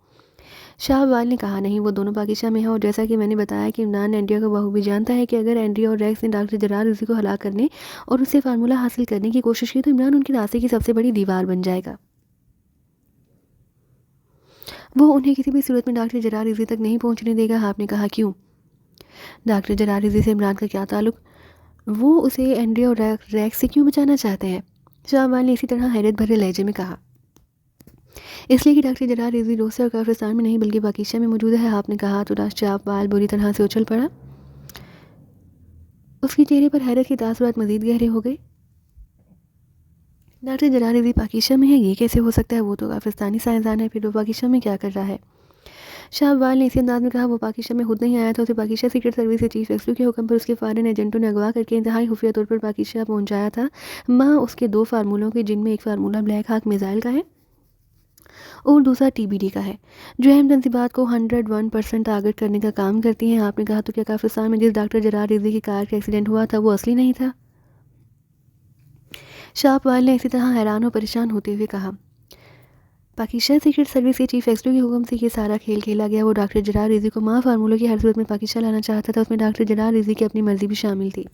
शाहबाल ने कहा, नहीं, वो दोनों पाकिस्तान में हैं और जैसा कि मैंने बताया कि इमरान एंड्रिया को बखूबी जानता है कि अगर एंड्रिया और रेक्स ने डॉक्टर जरार रिज़ी को हलाक करने और उससे फार्मूला हासिल करने की कोशिश की तो इमरान उनके रास्ते की सबसे बड़ी दीवार बन जाएगा। वो उन्हें किसी भी सूरत में डॉक्टर जरार रिज़ी तक नहीं पहुंचने देगा। आपने कहा, क्यों? डॉक्टर जरार रिज़ी से इमरान का क्या ताल्लुक? वो उसे एंड्रिया और रेक्स से क्यों बचाना चाहते हैं? शाहबाल ने इसी तरह हैरत भरे लहजे में कहा, इसलिए कि डॉक्टर जरार रिज़वी रूस और काफ़िरिस्तान में नहीं बल्कि पाकिस्तान में मौजूद है। आपने कहा तो शाहबाल बुरी तरह से उछल पड़ा। उसके चेहरे पर हैरत के तासुरात मज़ीद गहरे हो गए। डॉक्टर जरार रिज़वी पाकिस्तान में है, ये कैसे हो सकता है? वो तो काफ़िरिस्तानी साइंसदान है, फिर वो पाकिस्तान में क्या कर रहा है? शाहबाल ने इसी अंदाज में कहा, वो पाकिस्तान में खुद नहीं आया था, उसे पाकिस्तान सीक्रेट सर्विस के चीफ एक्सक्यू के हुक्म पर उसके फॉरेन एजेंटों ने अगवा करके इंतहाई खुफिया तौर पर पाकिस्तान पहुंचाया था। माँ उसके 2 फार्मूलों के, जिनमें एक फार्मूला ब्लैक हॉक मिसाइल का है और दूसरा टीबीडी का है, जो अहम तनसीबात को 101% टारगेट करने का काम करती हैं। आपने कहा, तो क्या काफ़िरिस्तान में जिस डॉक्टर जरार रिज़वी की कार का एक्सीडेंट हुआ था वो असली नहीं था? शाहबाल ने इसी तरह हैरान और परेशान होते हुए कहा, पाकिस्तान सीक्रेट सर्विस के चीफ एक्सक्यू के हुक्म से ये सारा खेल खेला गया। वो डॉक्टर जरार रिज़वी को माँ फार्मूलों की हर सूरत में पाकिस्तान लाना चाहता था। उसमें डॉक्टर जरार रिज़वी की अपनी मर्जी भी शामिल थी।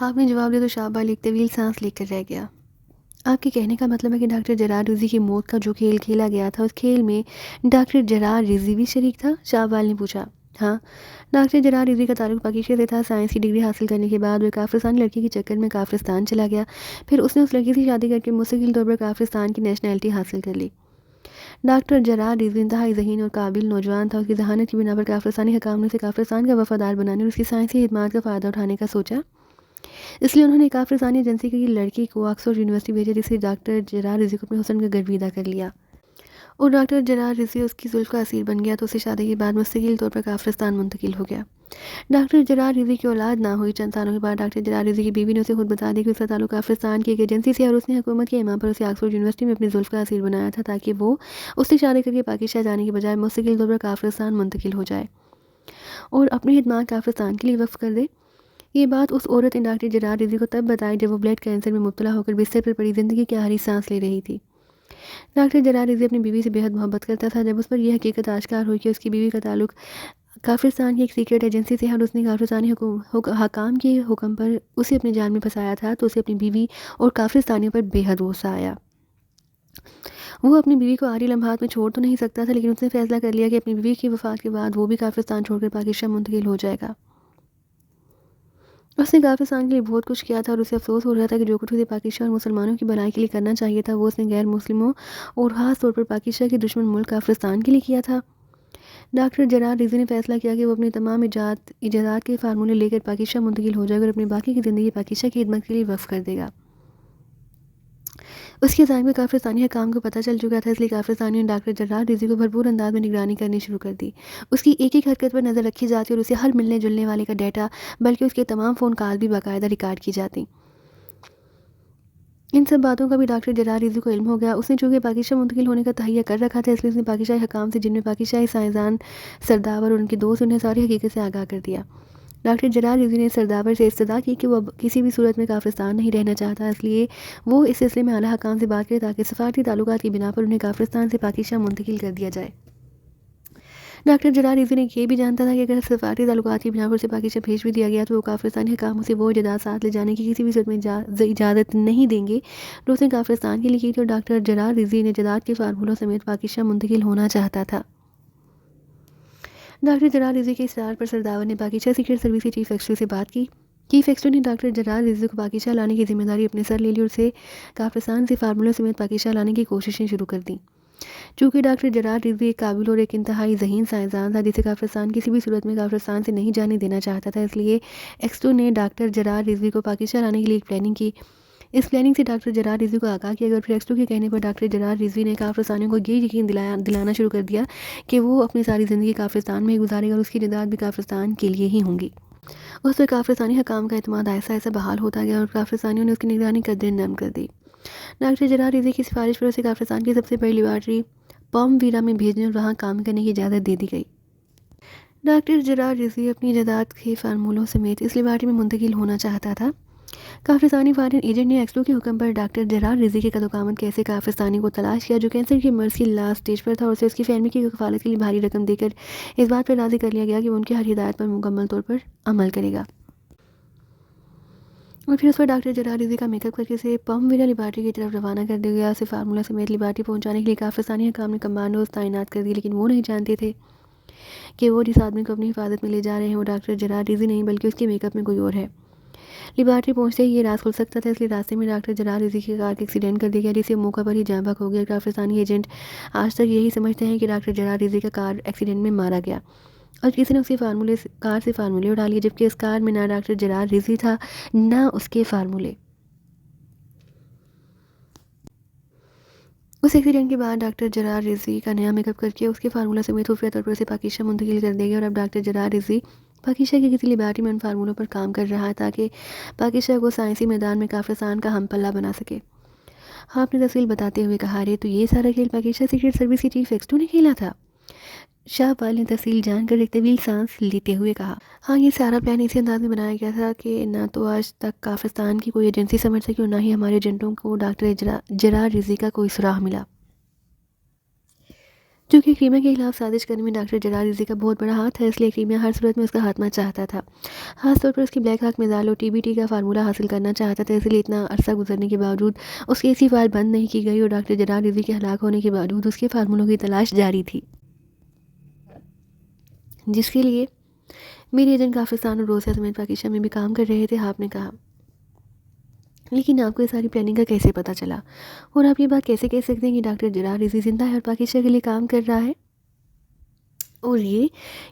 आपने जवाब दिया तो शाहबाल एक तवील सांस लेकर रह गया। आपके कहने का मतलब है कि डॉक्टर जरार रिज़वी की मौत का जो खेल खेला गया था, उस खेल में डॉक्टर जरार रिज़वी भी शरीक था? शाहबाल ने पूछा। हाँ, डॉक्टर जरार रिज़वी का ताल्लुक पाकिस्तान से था। साइंस की डिग्री हासिल करने के बाद वह काफ़िरिस्तानी लड़की के चक्कर में काफ़िरिस्तान चला गया। फिर उसने उस लड़की से शादी करके मुस्तकिल तौर पर काफ़िरिस्तान की नेशनैलिटी हासिल कर ली। डॉक्टर जरार रिज़वी इंतहाई ज़हीन और काबिल नौजवान था। उसकी जहानत की बिना पर काफ़िरिस्तानी हुकाम ने उसे काफ़िरिस्तान का वफादार बनाने और उसकी साइंसी खिदमात का फ़ायदा उठाने का सोचा। इसलिए उन्होंने काफ़िरिस्तानी एजेंसी की लड़की को ऑक्सफोर्ड यूनिवर्सिटी भेजा, जिससे डॉक्टर जरार रिज़वी को अपने हुस्न का गर्विदा कर लिया और डॉक्टर जरार रिज़वी उसकी जुल्फ़ का असीर बन गया। तो उससे शादी के बाद मुस्तकिल तौर पर काफ़िरिस्तान मुंतकिल हो गया। डॉक्टर जरार रिज़वी की औलाद ना हुई। चंद सालों के बाद डॉक्टर जरार रिज़वी की बीवी ने उसे खुद बता दिया कि उसका ताल्लुक काफ़िरिस्तान की एक एजेंसी से, और उसने हुकूमत के इमाम पर उसे ऑक्सफोर्ड यूनिवर्सिटी में अपनी जुल्फ़ का असीर बनाया था, ताकि वो उससे शादी करके पाकिस्तान जाने के बजाय मुस्तकिल तौर पर काफ़िरिस्तान मुंतकिल हो जाए और अपनी खिदमत काफ़िरिस्तान के लिए वक्फ कर दे। ये बात उस औरत ने डॉक्टर जरार रिज़वी को तब बताई जब वो ब्लड कैंसर में मुब्तला होकर बिस्तर पर पड़ी ज़िंदगी की आखिरी सांस ले रही थी। डॉक्टर जरार रिज़वी अपनी बीवी से बेहद मोहब्बत करता था। जब उस पर यह हकीकत आश्कार हुई कि उसकी बीवी का ताल्लुक काफ़िरिस्तान की एक सीक्रेट एजेंसी से है और उसने काफ़िरिस्तानी हकाम के हुक्म पर उसे अपनी जान में फंसाया था, तो उसे अपनी बीवी और काफ़िरिस्तानियों पर बेहद गुस्सा आया। वो अपनी बीवी को आखिरी लम्हात में छोड़ तो नहीं सकता था, लेकिन उसने फैसला कर लिया कि अपनी बीवी की वफ़ात के बाद वो भी काफ़िरिस्तान छोड़कर पाकिस्तान मुंतकिल हो जाएगा। उसने काफ़िरिस्तान के लिए बहुत कुछ किया था और उसे अफसोस हो रहा था कि जो कुछ उसे पाकिस्तान और मुसलमानों की भलाई के लिए करना चाहिए था, वो उसने गैर मुस्लिमों और ख़ास तौर पर पाकिस्तान के दुश्मन मुल्क काफ़िरिस्तान के लिए किया था। डॉक्टर जरार रिज़वी ने फैसला किया कि वो अपनी तमाम इजाज़ात के फार्मूले लेकर पाकिस्तान मुंतकिल हो जाएगा और अपनी बाकी की ज़िंदगी पाकिस्तान की खिदमत के लिए वक्फ कर देगा। उसके ज़ाहिर में काफ़िस्तानी हकाम को पता चल चुका था, इसलिए काफ़िस्तानी ने डॉक्टर जर्राद रिज़वी को भरपूर अंदाज में निगरानी करनी शुरू कर दी। उसकी एक-एक हरकत पर नज़र रखी जाती और उसे हर मिलने-जुलने वाले का डेटा, बल्कि उसके तमाम फ़ोन कॉल भी बाकायदा रिकॉर्ड की जाती। इन सब बातों का भी डॉक्टर जरार रिज़वी को इल्म हो गया। उसने चूँकि पाकिस्तान मुंतकिल होने का तहैया कर रखा था, इसलिए उसने पाकिस्तानी हकाम से, जिनमें पाकिस्तानी साइंसदान सरदावर और उनके दोस्त, उन्हें सारी हकीकत से आगाह कर दिया। डॉक्टर जरार रिज़वी ने सरदावर से इस्तदा की कि वो अब किसी भी सूरत में काफ़िस्तान नहीं रहना चाहता, इसलिए वो इस सिलसिले में आला हकाम से बात करे ताकि सफ़ारती ताल्लुकात की बिना पर उन्हें काफ़िस्तान से पाकिस्तान मुंतकिल कर दिया जाए। डॉक्टर जरार रिज़वी ने ये भी जानता था कि अगर सफ़ारती ताल्लुकात की बिना पर उसे पाकिस्तान भेज भी दिया गया तो वो काफ़िस्तानी हकाम उसे वो जायदाद साथ ले जाने की किसी भी सूरत में इजाज़त नहीं देंगे जो उसने काफ़िस्तान के लिए की थी। और डॉक्टर जरार रिज़वी ने जायदाद के फार्मूलों समेत पाकिस्तान मुंतकिल होना चाहता था। डॉक्टर जरार रिज़वी के इसरार पर सरदावर ने पाकिस्तान सीक्रेट सर्विस के चीफ एक्सट्री से बात की। चीफ एक्सट्री ने डॉक्टर जरार रिज़वी को पाकिस्तान लाने की जिम्मेदारी अपने सर ले ली और उसे काफ़िस्तान से फार्मूलों समेत पाकिस्तान लाने की कोशिशें शुरू कर दी। चूँकि डॉक्टर जरार रिज़वी एक काबिल और एक इंतहाई ज़हीन साइंसदान था, जिसे काफ़िस्तान किसी भी सूरत में काफ़िस्तान से नहीं जाने देना चाहता था, इसलिए एक्सटू ने डॉक्टर जरार रिज़वी को पाकिस्तान लाने के लिए एक प्लानिंग की। इस प्लानिंग से डॉक्टर जरार रिज़वी को आगाह किया गया और फिर एक्सटू के कहने पर डॉक्टर जरार रिज़वी ने काफ़िस्तानियों को ये यकीन दिलाना शुरू कर दिया कि वो अपनी सारी ज़िंदगी काफ़िस्तान में ही गुजारेगा और उसकी जायदाद भी काफ़िस्तान के लिए ही होंगी। उस पर काफ़िस्तानी हकाम का एतमाद ऐसा ऐसा बहाल होता गया और काफ़िस्तानियों ने उसकी निगरानी कदर नरम कर दी। डॉक्टर जरार रिज़वी की सिफारिश पर उसे काफ़िस्तान की सबसे बड़ी लेबॉरेटरी पॉमवीरा में भेजने और वहाँ काम करने की इजाज़त दे दी गई। डॉक्टर जरार रिज़वी अपनी जायदाद के फार्मूलों समेत इस लेबॉरेटरी में मुंतकिल होना चाहता था। काफ़िस्तानी फॉरेन एजेंट ने एक्सलो के हुक्म पर डॉक्टर जरार रिज़वी के कदोकामत कैसे काफ़िस्तानी को तलाश किया जो कैंसर के मर्ज़ की लास्ट स्टेज पर था, और उसे उसकी फैमिली की कफ़ालत के लिए भारी रकम देकर इस बात पर राज़ी कर लिया गया कि वो उनकी हर हिदायत पर मुकम्मल तौर पर अमल करेगा। और फिर उस पर डॉक्टर जरार रिज़वी का मेकअप करके उसे पॉमवीरा लेबॉरेटरी की तरफ रवाना कर दिया गया। उसे फार्मूला समेत लेबॉरेटरी पहुंचाने के लिए काफ़िस्तानी हकाम ने कमांडोज तैनात कर दिए, लेकिन वो नहीं जानते थे कि वो जिस आदमी को अपनी हिफाजत में ले जा रहे हैं वो डॉक्टर जरार रिज़वी नहीं, बल्कि उसके मेकअप में कोई और है। लेबॉरेटरी पहुंचते ही ये राज खुल सकता था, इसलिए रास्ते में डॉक्टर जरार रिज़वी की कार का एक्सीडेंट कर दिया गया, जिससे मौका पर ही जाँ बहक हो गया। काफ़िस्तानी एजेंट आज तक यही समझते हैं कि डॉक्टर जरार रिज़वी का कार एक्सीडेंट में मारा गया और किसी ने उसके कार से फार्मूले उड़ा लिए, जबकि इस कार में ना डॉक्टर जरार रिज़वी था ना उसके फार्मूले। उस एक्सीडेंट के बाद डॉक्टर जरार रिज़वी का नया मेकअप करके उसके फार्मूला समेत खुफिया तौर पर उसे पाकिस्तान मुंतकिल कर दिया गया। और अब डॉक्टर जरार रिज़वी पाकिस्तान की किसी लेबॉरेटरी में उन फार्मूलों पर काम कर रहा है ताकि पाकिस्तान को साइंसी मैदान में काफ़िस्तान का हम पल्ला बना सके। हाँ, आपने तफसील बताते हुए कहा, अरे तो ये सारा खेल पाकिस्तान सीक्रेट सर्विस के चीफ एक्सटू ने खेला था। शाहपाल ने तफसील जानकर एक तवील सांस लेते हुए कहा, हाँ, ये सारा प्लान इसी अंदाज में बनाया गया था कि ना तो आज तक काफ़िस्तान की कोई एजेंसी समझ सकी और ना ही हमारे एजेंटों को डॉक्टर जरार रिज़वी का कोई सुराग मिला। क्योंकि क्रीमिया के खिलाफ साजिश करने में डॉक्टर जरार रिज़वी का बहुत बड़ा हाथ है, इसलिए क्रीमिया हर सूरत में उसका खात्मा चाहता था। खासतौर पर उसकी ब्लैक हॉक मिसाइल और टीबीटी का फार्मूला हासिल करना चाहता था, इसलिए इतना अरसा गुजरने के बावजूद उसकी ऐसी फाइल बंद नहीं की गई और डॉक्टर जरार रिज़वी के हलाक होने के बावजूद उसके फार्मूलों की तलाश जारी थी, जिसके लिए मेरे एजेंट काफ़िस्तान और रोसिया समेत पाकिस्तान में भी काम कर रहे थे। आपने कहा, लेकिन आपको ये सारी प्लानिंग का कैसे पता चला और आप ये बात कैसे कह सकते हैं कि डॉक्टर जरार रिज़वी जिंदा है और पाकिस्तान के लिए काम कर रहा है? और ये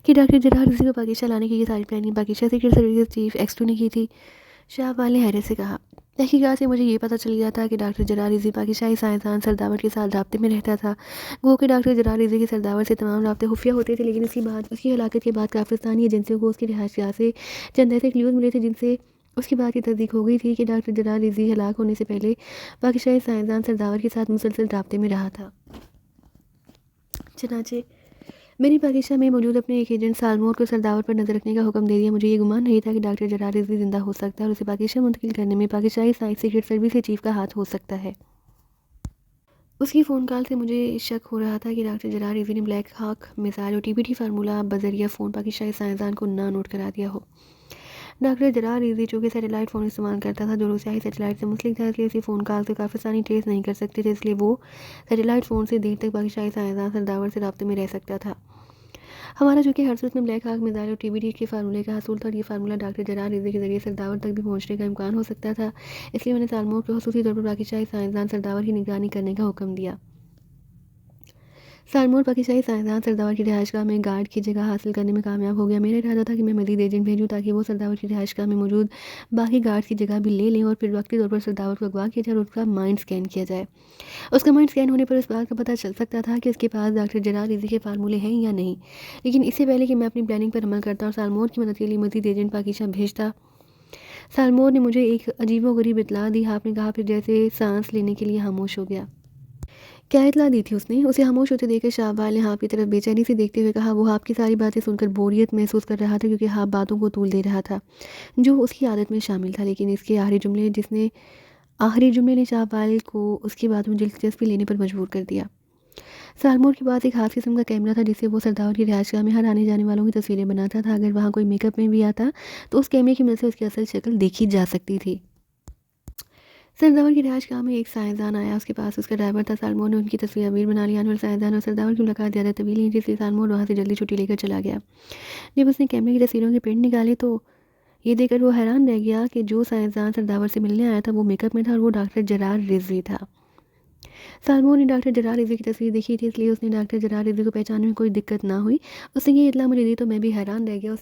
कि डॉक्टर जरार रिज़वी को पाकिस्तान लाने की ये सारी planning Pakistan secret service chief X two ने की थी। शाहपाल ने हैरत से कहा, तहकीकात से मुझे ये पता चल गया था कि डॉक्टर जरार रिज़वी पाकिस्तानी साइंसदान सरदावर के साथ राब्ते में रहता था। गो कि डॉक्टर जरार रिज़वी के सरदावर से तमाम राब्ते खुफिया होते थे, लेकिन उसकी हलाकत के बाद काफ़िस्तानी एजेंसियों को उसकी रिहाइशगाह से चंद ऐसे क्लूज मिले थे जिनसे उसकी बात की तस्दीक हो गई थी कि डॉक्टर जरार रिज़वी हलाक होने से पहले पाकिस्तानी साइंसदान सरदावर के साथ मुसलसल राब्ते में रहा था। चनाचे मैंने पाकिस्तान में मौजूद अपने एक एजेंट सालमोर को सरदावर पर नज़र रखने का हुक्म दे दिया। मुझे ये गुमान नहीं था कि डॉक्टर जरार रिज़वी जिंदा हो सकता है और उसे पाकिस्तान मुंतकिल करने में पाकिस्तानी साइंस सीक्रेट सर्विस के चीफ का हाथ हो सकता है। उसकी फ़ोन कॉल से मुझे शक हो रहा था कि डॉक्टर जरार रिज़वी ने ब्लैक हॉक मिसाइल और टीबीटी फार्मूला बजरिया फ़ोन पाकिस्तानी साइंसदान को ना नोट करा दिया हो। डॉक्टर जरार रिज़वी चूँकि सैटेलाइट फ़ोन इस्तेमाल करता था जो रूसियाई सैटेलाइट से मुंसलिक था, इसलिए उसकी फ़ोन कॉल से पाकिस्तानी ट्रेस नहीं कर सकते थे, इसलिए वो सैटेलाइट फ़ोन से देर तक पाकिस्तानी साइंसदान सरदावर से राब्ते में रह सकता था। हमारा चूँकि हर सूरत में ब्लैक हॉक मिसाइल और टीबीटी के फार्मूले का हसूल था और ये फार्मूला डॉक्टर जरार रिज़वी के जरिए सरदावर तक भी पहुँचने का इम्कान हो सकता था, इसलिए मैंने सालमोर को खसूसी तौर पर पाकिस्तानी साइंसदान सरदावर की निगरानी करने का हुक्म दिया। सालमोर पाकिस्तानी साइंसदान सरदावर की रिहाइशगाह में गार्ड की जगह हासिल करने में कामयाब हो गया। मेरा इरादा था कि मैं मज़ीद एजेंट भेजूँ ताकि वो सरदावर की रिहाइशगाह में मौजूद बाकी गार्ड्स की जगह भी ले लें और फिर वक्ती तौर पर सरदावर को अगवा किया जाए और उसका माइंड स्कैन किया जाए। उसका माइंड स्कैन होने पर इस बात का पता चल सकता था कि उसके पास डॉक्टर जरार रिज़ी के फार्मूले हैं या नहीं। लेकिन इससे पहले कि मैं अपनी प्लानिंग पर अमल करता और सालमोर की मदद के लिए मज़ीद एजेंट पाकिस्तान भेजता, सालमोर ने मुझे एक अजीबोगरीब इत्तला दी। आपने कहा, फिर जैसे सांस लेने के लिए खामोश हो गया। क्या इत्तला दी थी उसने? उसे खामोश होते देखकर शाहबाल ने हाप की तरफ बेचैनी से देखते हुए कहा, वो हाप की सारी बातें सुनकर बोरियत महसूस कर रहा था क्योंकि हाप बातों को तूल दे रहा था जो उसकी आदत में शामिल था। लेकिन इसके आखिरी जुमले ने शाहबाल को उसकी बातों में दिलचस्पी लेने पर मजबूर कर दिया। सालमोर के पास एक खास किस्म का कैमरा था जिससे वो सरदार की रिहाइशगाह में हर आने जाने वालों की तस्वीरें बनाता था। अगर वहाँ कोई मेकअप में भी आता तो उस कैमरे की मदद से उसकी असल शक्ल देखी जा सकती थी। सरदावर की रिहाइशगाह में एक साइंसदान आया। उसके पास उसका ड्राइवर था। सालमोर ने उनकी तस्वीर अमीर बना लिया। अनवर साइंसदान और सरदावर की मुलाकात ज़्यादा तवील नहीं, जिससे सालमोर वहाँ से जल्दी छुट्टी लेकर चला गया। जब उसने कैमरे की तस्वीरों के प्रिंट निकाले तो ये देखकर वो हैरान रह गया कि जो साइंसदान सरदावर से मिलने आया था वो मेकअप में था और वो डॉक्टर जरार रिजवी था। सालमोर ने डॉक्टर जरार रिजवी की तस्वीर देखी थी, इसलिए उसने डॉक्टर जरार रिजवी को पहचानने में कोई दिक्कत ना हुई। उसने ये इत्तला मुझे दी तो मैं भी हैरान रह गया।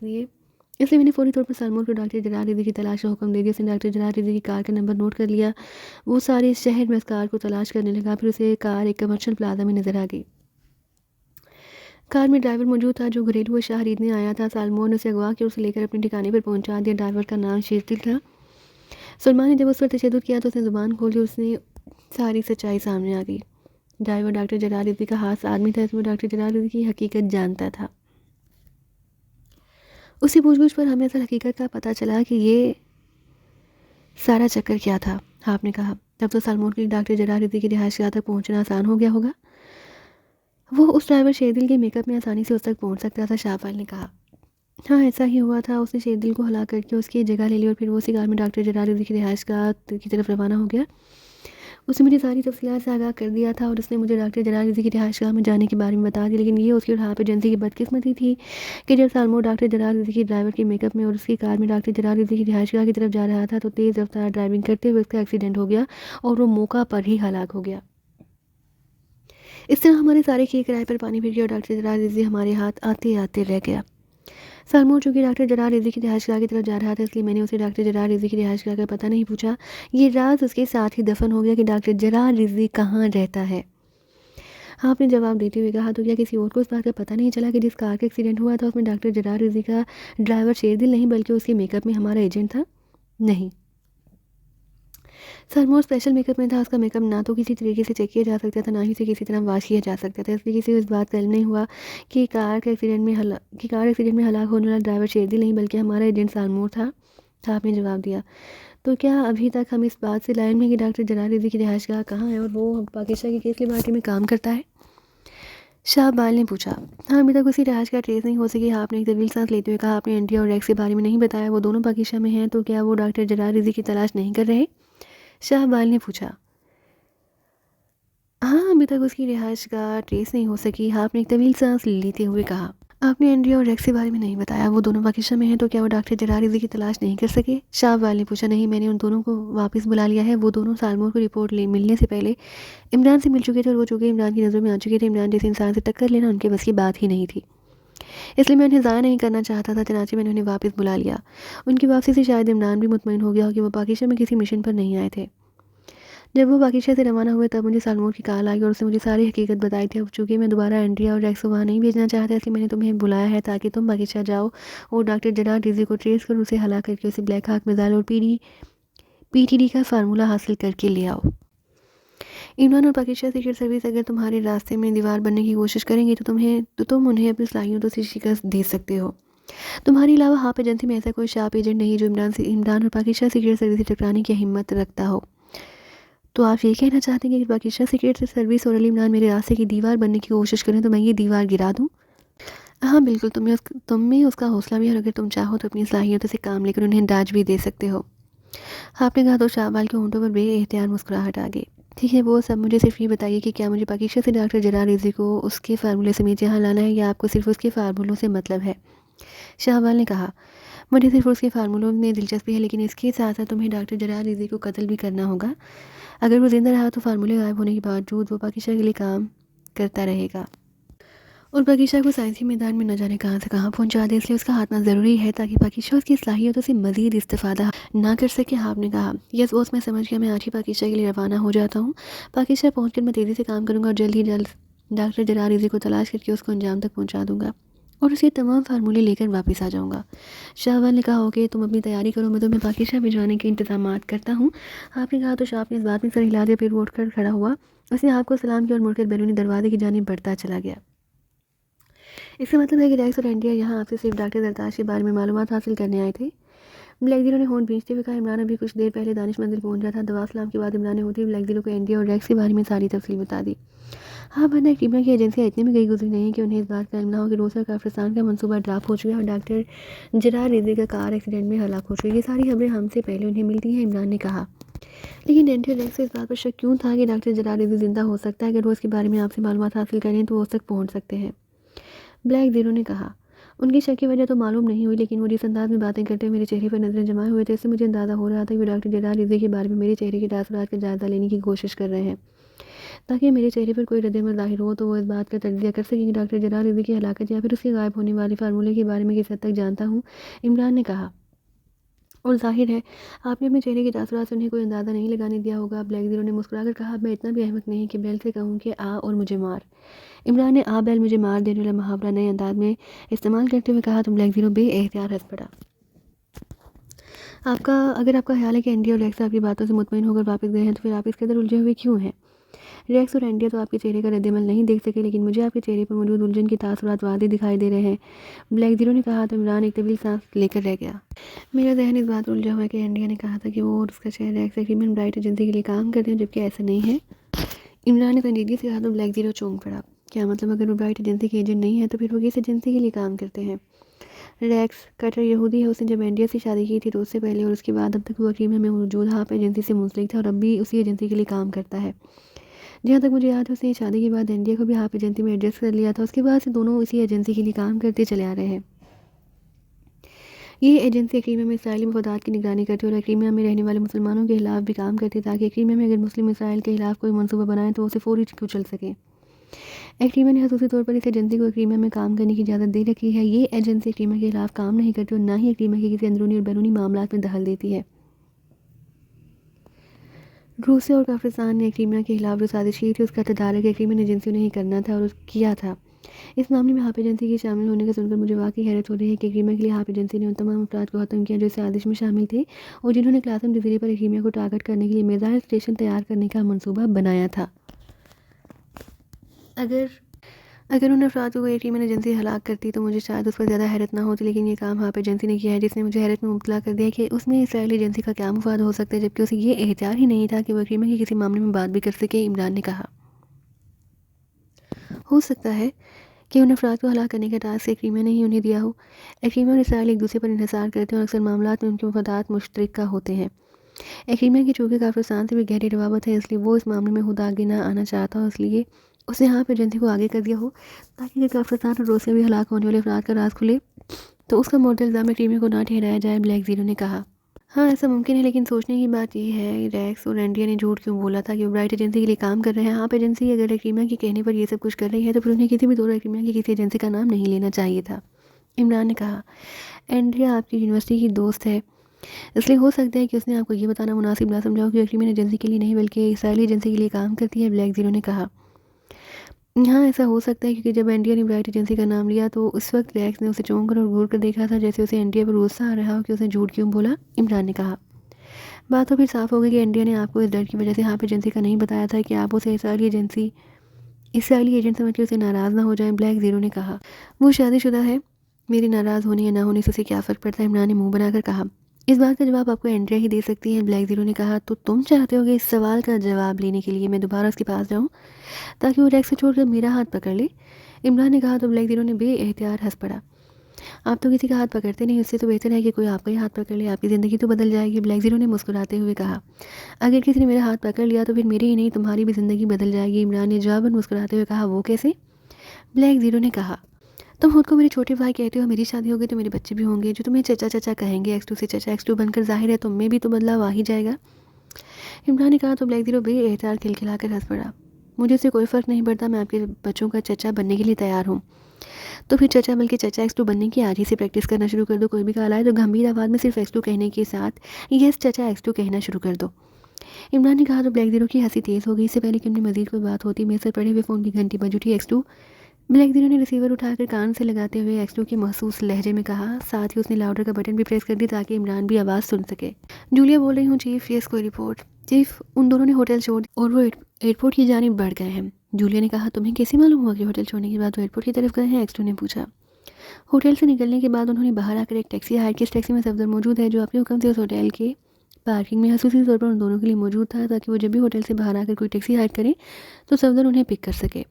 इसलिए मैंने फौरी तौर पर सालमोर को डॉक्टर जरार रिजवी की तलाश का हुक्म दे दिया। उसने डॉक्टर जरार रिजवी की कार का नंबर नोट कर लिया। वो सारे शहर में उस कार को तलाश करने लगा। फिर उसे कार एक कमर्शियल प्लाजा में नजर आ गई। कार में ड्राइवर मौजूद था जो घरेलू अशिया खरीदने आया था। सालमोर ने उसे अगवा कर उसे लेकर अपने ठिकाने पर पहुंचा दिया। ड्राइवर का नाम शेरदिल था। सलमान ने जब उस पर तशद्दुद किया तो उसने ज़ुबान खोल दी। उसने सारी सच्चाई सामने आ गई। ड्राइवर डॉक्टर जरार रिजवी का खास आदमी था। इसमें डॉक्टर जरार रिजवी की हकीकत जानता था। उसी पूछगछ पर हमें असल हकीकत का पता चला कि ये सारा चक्कर क्या था। आपने कहा, तब तो सालमोर के लिए डॉक्टर जरार रिजवी की रिहाइशगाह तक पहुंचना आसान हो गया होगा। वो उस ड्राइवर शेरदिल के मेकअप में आसानी से उस तक पहुंच सकता था। शाहबाल ने कहा, हाँ ऐसा ही हुआ था। उसने शेरदिल को हला करके उसकी जगह ले ली और फिर वो उसी कार में डॉक्टर जरार रिजवी की रिहाइशगाह की तरफ रवाना हो गया। उसने मुझे सारी तफसीलात से आगाह कर दिया था और उसने मुझे डॉक्टर जरार रिजवी की रिहाइशगाह में जाने के बारे में बता दिया। लेकिन ये उसकी और हाफ एजेंसी की बदकिस्मती थी कि जब सालमोर डॉक्टर जरार रिजवी की ड्राइवर के मेकअप में और उसकी कार में डॉक्टर जरार रिजवी की रिहाइशगाह की तरफ जा रहा था तो तेज़ रफ्तार ड्राइविंग करते हुए उसका एक्सीडेंट हो गया और वो मौका पर ही हलाक हो गया। इस तरह हमारे सारे किए किराए पर पानी फिर गया और डॉक्टर जरार रिजवी हमारे हाथ आते आते रह गया। सालमोर चूँकि डॉक्टर जरार रिजवी की रिहाइशगाह की तरफ जा रहा था, इसलिए मैंने उसे डॉक्टर जरार रिजवी की रिहाइशगाह का पता नहीं पूछा। ये राज उसके साथ ही दफन हो गया कि डॉक्टर जरार रिजवी कहाँ रहता है। आपने जवाब देते हुए कहा, तो क्या किसी और को इस बात का पता नहीं चला कि जिस कार का एक्सीडेंट हुआ था उसमें डॉक्टर जरार रिजवी का ड्राइवर शेरदिल नहीं बल्कि उसके मेकअप में हमारा एजेंट था? नहीं, सालमोर स्पेशल मेकअप में था। उसका मेकअप ना तो किसी तरीके से चेक किया जा सकता था, ना ही उसे किसी तरह वाश किया जा सकता था। इसलिए किसी को इस बात का इल्म नहीं हुआ कि कार एक्सीडेंट में हलाक होने वाला ड्राइवर शेरदिल नहीं बल्कि हमारा एजेंट सालमोर था। आपने जवाब दिया, तो क्या अभी तक हम इस बात से लाइन में कि डॉक्टर जरार रिजवी की रिहाइशगाह कहाँ है और वो पाकिस्तान की किस लेबॉर्ट्री में काम करता है? शाहबाल ने पूछा। हाँ, अभी तक उसी रिहाइशगाह ट्रेस नहीं हो सकी। आपने एक तवील सांस लेते हुए कहा, आपने एंड्रिया और रेक्स के बारे में नहीं बताया। वो दोनों पाकिस्तान में हैं, तो क्या वो डॉक्टर जरार रिजवी की तलाश नहीं कर रहे? शाहबाल ने पूछा। हाँ, अभी तक उसकी रिहाइशगाह ट्रेस नहीं हो सकी। आपने एक तवील सांस लेते हुए कहा, आपने एंड्रिया और रेक्स के बारे में नहीं बताया। वो दोनों पाकिस्तान में हैं, तो क्या वो डॉक्टर जरार रिजवी की तलाश नहीं कर सके? शाहबाल ने पूछा। नहीं, मैंने उन दोनों को वापस बुला लिया है। वो दोनों सालमोर को रिपोर्ट मिलने से पहले इमरान से मिल चुके थे और वो चूँकि इमरान की नज़रों में आ चुके थे। इमरान जैसे इंसान से टक्कर लेना उनके बस की बात ही नहीं थी, इसलिए मैं उन्हें ज़ाया नहीं करना चाहता था। चनाचे मैंने उन्हें वापस बुला लिया। उनकी वापसी से शायद इमरान भी मुतमईन हो गया हो कि वो पाकिस्तान में किसी मिशन पर नहीं आए थे। जब वो पाकिस्तान से रवाना हुए तब मुझे सालमोर की कॉल आई और उसने मुझे सारी हकीकत बताई थी। अब चूँकि मैं दोबारा एंड्रिया और रेक्स को वहाँ नहीं भेजना चाहता, इसलिए मैंने तुम्हें बुलाया है ताकि तुम पाकिस्तान जाओ और डॉक्टर जरार रिजवी को ट्रेस कर उसे हला करके उसे ब्लैक हाक मिसाइल और पीटीडी का फार्मूला हासिल करके ले आओ। इमरान और पाकिस्तान सीक्रेट सर्विस अगर तुम्हारे रास्ते में दीवार बनने की कोशिश करेंगे तो तुम उन्हें अपनी सलाहियतों से शिकस्त दे सकते हो। तुम्हारे अलावा हाफ एजेंसी में ऐसा कोई शार्प एजेंट नहीं जो इमरान और पाकिस्तान सीक्रेट सर्विस से टकराने की हिम्मत रखता हो। तो आप ये कहना चाहते हैं कि पाकिस्तान सीक्रेट सर्विस और अली इमरान मेरे रास्ते की दीवार बनने की कोशिश करें तो मैं ये दीवार गिरा दूँ? हाँ बिल्कुल, तुम में उसका हौसला भी है और अगर तुम चाहो तो अपनी सलाहियतों से काम लेकर उन्हें दाज भी दे सकते हो। आपने कहा तो शाहबाल के होंठों पर बेएहतियात मुस्कुराहट आ गई। ठीक है, वो सब मुझे सिर्फ ये बताइए कि क्या मुझे पाकिस्तान से डॉक्टर जरार रिजवी को उसके फार्मूले समेत यहाँ लाना है या आपको सिर्फ उसके फार्मूलों से मतलब है? शाहबाल ने कहा, मुझे सिर्फ उसके फार्मूलों में दिलचस्पी है, लेकिन इसके साथ साथ तुम्हें डॉक्टर जरार रिजवी को कत्ल भी करना होगा। अगर वो जिंदा रहा तो फार्मूले गायब होने के बावजूद वो पाकिस्तान के लिए काम करता रहेगा। और पाकीशा को साइंसी मैदान में न जाने कहाँ से कहाँ पहुंचा दे, इसलिए उसका हाथ ना ज़रूरी है ताकि पाकीशा उसकी सलाहियतों से मज़ीद इस्तेफ़ादा ना कर सके। आपने कहा, यस बॉस, मैं समझ गया, मैं आज ही पाकीशा के लिए रवाना हो जाता हूँ। पाकीशा पहुँचकर मैं तेज़ी से काम करूँगा और जल्द ही जल्द डॉक्टर जरार इज़ी को तलाश करके उसको अंजाम तक पहुँचा दूँगा और उसके तमाम फार्मूले लेकर वापस आ जाऊँगा। शाहवाल ने कहा, ओके, तुम अपनी तैयारी करो, मैं तुम्हें पाकीशा भिजवाने के इंतज़ामात करता हूँ। आपने कहा तो शाह ने इस बात में सर हिला दिया, फिर वो उठकर खड़ा हुआ, उसने आपको सलाम किया और मुड़कर बैरूनी दरवाजे की जानिब बढ़ता चला गया। इसका मतलब है कि रैक्स और एंडिया यहाँ आपसे सिर्फ डॉक्टर दरताश के बारे में मालूमात हासिल करने आए थे। ब्लैक जीरो ने होंठ भींचते हुए कहा, इमरान अभी कुछ देर पहले दानिश मंदिर पहुंच रहा था। दवा सलाम के बाद इमरान ने होती ब्लैक जीरो को एंडिया और रैक्स के बारे में सारी तफसील बता दी। हाँ, वरना क्रीमिया की एजेंसियाँ इतनी भी गई गुजरी नहीं कि उन्हें इस बात का इल्म ना हो कि रोसा काफिस्तान का मंसूबा ड्राप हो चुका है और डॉक्टर जरार रिजवी का कार एक्सीडेंट में हलाक हो चुकी है। ये सारी खबरें हमसे पहले उन्हें मिलती हैं, इमरान ने कहा। लेकिन एंटी रैक्स को इस बात पर शक क्यों था कि डॉक्टर जरार रिजवी जिंदा हो सकता है? अगर वो इसके बारे में आपसे मालूमात हासिल करें तो वो उस तक पहुँच सकते हैं, ब्लैक जीरो ने कहा। उनकी शक की वजह तो मालूम नहीं हुई, लेकिन वो जिस अंदाज में बातें करते हुए मेरे चेहरे पर नजरें जमाए हुए थे, इससे मुझे अंदाज़ा हो रहा था कि वो डॉक्टर जरार रिजवी के बारे में मेरे चेहरे के तासुरात का जायज़ा लेने की कोशिश कर रहे हैं, ताकि मेरे चेहरे पर कोई रद्दमल ज़ाहिर हो तो वो इस बात का तजज़िया कर सकें कि डॉक्टर जरार रिजवी की हलाकत या फिर उसके गायब होने वाले फार्मूले के बारे में किस हद तक जानता हूँ, इमरान ने कहा। और ज़ाहिर है आपने अपने चेहरे के तासुरात से उन्हें कोई अंदाज़ा नहीं लगाने दिया होगा, ब्लैक जीरो ने मुस्कुराकर कहा। मैं इतना भी अहमक नहीं कि बेल से कहूँ कि आ और मुझे मार। इमरान ने आ बेल मुझे मार देने वाला मुहावरा नए अंदाज में इस्तेमाल करते हुए कहा तो ब्लैक जीरो बेएख्तियार हंस पड़ा। अगर आपका ख्याल है कि एंडी और रैक्स आपकी बातों से मुतमईन होकर वापस गए हैं, तो फिर आप इस कदर उलझे हुए क्यों हैं? रैक्स और एंडिया तो आपके चेहरे का रद्दमल नहीं देख सके, लेकिन मुझे आपके चेहरे पर मौजूद उलझन के तासुरात वादे दिखाई दे रहे हैं, ब्लैक जीरो ने कहा। तो इमरान एक तवील सांस लेकर रह गया। मेरा जहन इस बात पर उलझा हुआ है कि एंडिया ने कहा था कि वो और उसका शहर रैक्स एग्रीमेंट ब्राइट एजेंसी के लिए काम करते हैं, जबकि ऐसा नहीं है। इमरान ने संजीदगी से कहा तो ब्लैक जीरो चौंक पड़ा। क्या मतलब? अगर वो ब्राइट एजेंसी के एजेंट नहीं है तो फिर वो किस एजेंसी के लिए काम करते हैं? रैक्स कटर यहूदी है, उसने जब इंडिया से शादी की थी तो उससे पहले और उसके बाद अब तक वो अकीम में मौजूद हाप एजेंसी से मुंसलिक था और अब भी उसी एजेंसी के लिए काम करता है। जहाँ तक मुझे याद है उसने शादी के बाद इंडिया को भी हाप एजेंसी में एडजस्ट कर लिया था। उसके बाद से दोनों इसी एजेंसी के लिए काम करते चले आ रहे हैं। ये एजेंसी क्रीमिया में इसराइली मफादात की निगरानी करती है और क्रीमिया में रहने वाले मुसलमानों के खिलाफ भी काम करती है, ताकि क्रीमिया में अगर मुस्लिम इसराइल के खिलाफ कोई मनसूबा बनाए तो उसे फौरी कुचल सके। क्रीमिया ने खसूसी तौर पर इस एजेंसी को क्रीमिया में काम करने की इजाज़त दे रखी है। ये एजेंसी क्रीमिया के खिलाफ काम नहीं करती और ना ही क्रीमिया के किसी अंदरूनी और बैरूनी मामलात में दखल देती है। रूस और पाकिस्तान ने क्रीमिया के खिलाफ जो साजिश की थी उसका तदारक क्रीमियन एजेंसियों ने ही करना था और किया था। इस मामले में हाप एजेंसी के शामिल होने का सुनकर मुझे वाकई हैरत हो रही है कि क्रीमिया के लिए हाप एजेंसी ने उन तमाम अफराद को ख़त्म किया जो इस साजिश में शामिल थे और जिन्होंने क्लासम जजीरे पर क्रीमिया को टारगेट करने के लिए मिसाइल स्टेशन तैयार करने का मनसूबा बनाया था। अगर उन अफराद को क्रीमियन एजेंसी हलाक करती तो मुझे शायद उस पर ज़्यादा हैरत ना होती, लेकिन ये काम हाप एजेंसी ने किया है, जिसने मुझे हैरत में मुब्तला कर दिया कि उसमें इसराइली एजेंसी का क्या मुफाद हो सकता है, जबकि उसे ये एहतियार ही नहीं था कि वह क्रीमिया के किसी मामले में बात भी कर सके, इमरान ने कहा। हो सकता है कि उन अफराद को हलाक करने का टास्क क्रीमिया ने ही उन्हें दिया हो। क्रीमिया और इसराइल एक दूसरे पर इंहिसार करते हैं और अक्सर मामलात में उनके मफादात मुश्तरका होते हैं। क्रीमिया की चूँकि काफिस्तान से भी गहरी रवाबत है, इसलिए वो इस मामले में खुद आगे ना आना चाहता हो, इसलिए उसने हाप एजेंसी को आगे कर दिया हो, ताकि अगर पाकिस्तान और रूस में भी हलाक होने वाले अफराद का राज खुले तो उसका मोटा इल्ज़ाम क्रीमिया को ना ठहराया जाए, ब्लैक जीरो ने कहा। हाँ, ऐसा मुमकिन है, लेकिन सोचने की बात यह है रैक्स और एंडिया ने झूठ क्यों बोला था कि वो ब्राइट एजेंसी के लिए काम कर रहे हैं। हाप एजेंसी अगर क्रीमिया के कहने पर ये सब कुछ कर रही है तो फिर उन्हें किसी भी दौर क्रीमिया की किसी एजेंसी का नाम नहीं लेना चाहिए था, इमरान ने कहा। एंड्रिया आपकी यूनिवर्सिटी की दोस्त है, इसलिए हो सकता है कि उसने आपको ये बताना मुनासिब ना समझा हो कि क्रीमियन एजेंसी के लिए नहीं बल्कि इसराइली एजेंसी के लिए काम करती है, ब्लैक जीरो ने कहा। हाँ, ऐसा हो सकता है क्योंकि जब एंडिया ने ब्राइट एजेंसी का नाम लिया तो उस वक्त रैक्स ने उसे चौंक कर और घूर कर देखा था, जैसे उसे एंडिया पर गुस्सा आ रहा हो कि उसने झूठ क्यों बोला, इमरान ने कहा। बात तो फिर साफ हो गई कि एंडिया ने आपको इस डर की वजह से हाप एजेंसी का नहीं बताया था कि आप उसे इसराइली एजेंट समझ के उसे नाराज़ ना हो जाए, ब्लैक जीरो ने कहा। वो शादीशुदा है, मेरे नाराज़ होने या ना होने से उसे क्या फ़र्क पड़ता है, इमरान ने मुंह बनाकर कहा। इस बात का जवाब आपको एंड्रिया ही दे सकती है, ब्लैक जीरो ने कहा। तो तुम चाहते हो कि इस सवाल का जवाब लेने के लिए मैं दोबारा उसके पास जाऊँ ताकि वो रैक्स से छोड़कर मेरा हाथ पकड़ ले, इमरान ने कहा। तो ब्लैक जीरो ने बेएहतियार हंस पड़ा। आप तो किसी का हाथ पकड़ते नहीं, उससे तो बेहतर है कि कोई आपका ही हाथ पकड़ ले, आपकी ज़िंदगी तो बदल जाएगी, ब्लैक जीरो ने मुस्कुराते हुए कहा। अगर किसी ने मेरा हाथ पकड़ लिया तो फिर मेरी ही नहीं तुम्हारी भी ज़िंदगी बदल जाएगी, इमरान ने जवाबन मुस्कुराते हुए कहा। वो कैसे, ब्लैक जीरो ने कहा। तुम खुद को मेरे छोटे भाई कहते हो, मेरी शादी होगी तो मेरे बच्चे भी होंगे जो तुम्हें चचा चचा कहेंगे, X2 से चचा X2 बनकर जाहिर है तुम में भी तो बदलाव आ ही जाएगा, इमरान ने कहा। तो ब्लैक जीरो बेएहतियात खिलखिलाकर हंस पड़ा। मुझे उससे कोई फ़र्क नहीं पड़ता, मैं आपके बच्चों का चचा बनने के लिए तैयार हूँ। तो फिर चचा बल्कि चचा X2 बनने की आज ही से प्रैक्टिस करना शुरू कर दो। कोई भी कॉल आए तो गंभीर आवाज़ में सिर्फ X2 कहने के साथ यस चचा X2 कहना शुरू कर दो। इमरान ने कहा तो ब्लैक ज़ीरो की हंसी तेज़ हो गई। इससे पहले कि अपनी मजीद कोई बात होती, मेरे सर पड़े हुए फ़ोन की घंटी बज उठी। X2। ब्लैक ज़ीरो ने रिसीवर उठाकर कान से लगाते हुए X2 के महसूस लहजे में कहा। साथ ही उसने लाउडर का बटन भी प्रेस कर दिया ताकि इमरान भी आवाज़ सुन सके। जूलिया बोल रही हूँ चीफ, यस कोई रिपोर्ट? चीफ, उन दोनों ने होटल छोड़ और वो एयरपोर्ट की जानिब बढ़ गए हैं। जूलिया ने कहा तुम्हें कैसे मालूम हुआ कि होटल छोड़ने के बाद वो एयरपोर्ट की तरफ गए हैं? X2 ने पूछा। होटल से निकलने के बाद उन्होंने बाहर आकर एक टैक्सी हायर की। इस टैक्सी में सफदर मौजूद है जो अपने हुक्म से उस होटल के पार्किंग में खसूसी तौर पर उन दोनों के लिए मौजूद था ताकि वो जब भी होटल से बाहर आकर कोई टैक्सी हायर करे तो सफदर उन्हें पिक कर सके।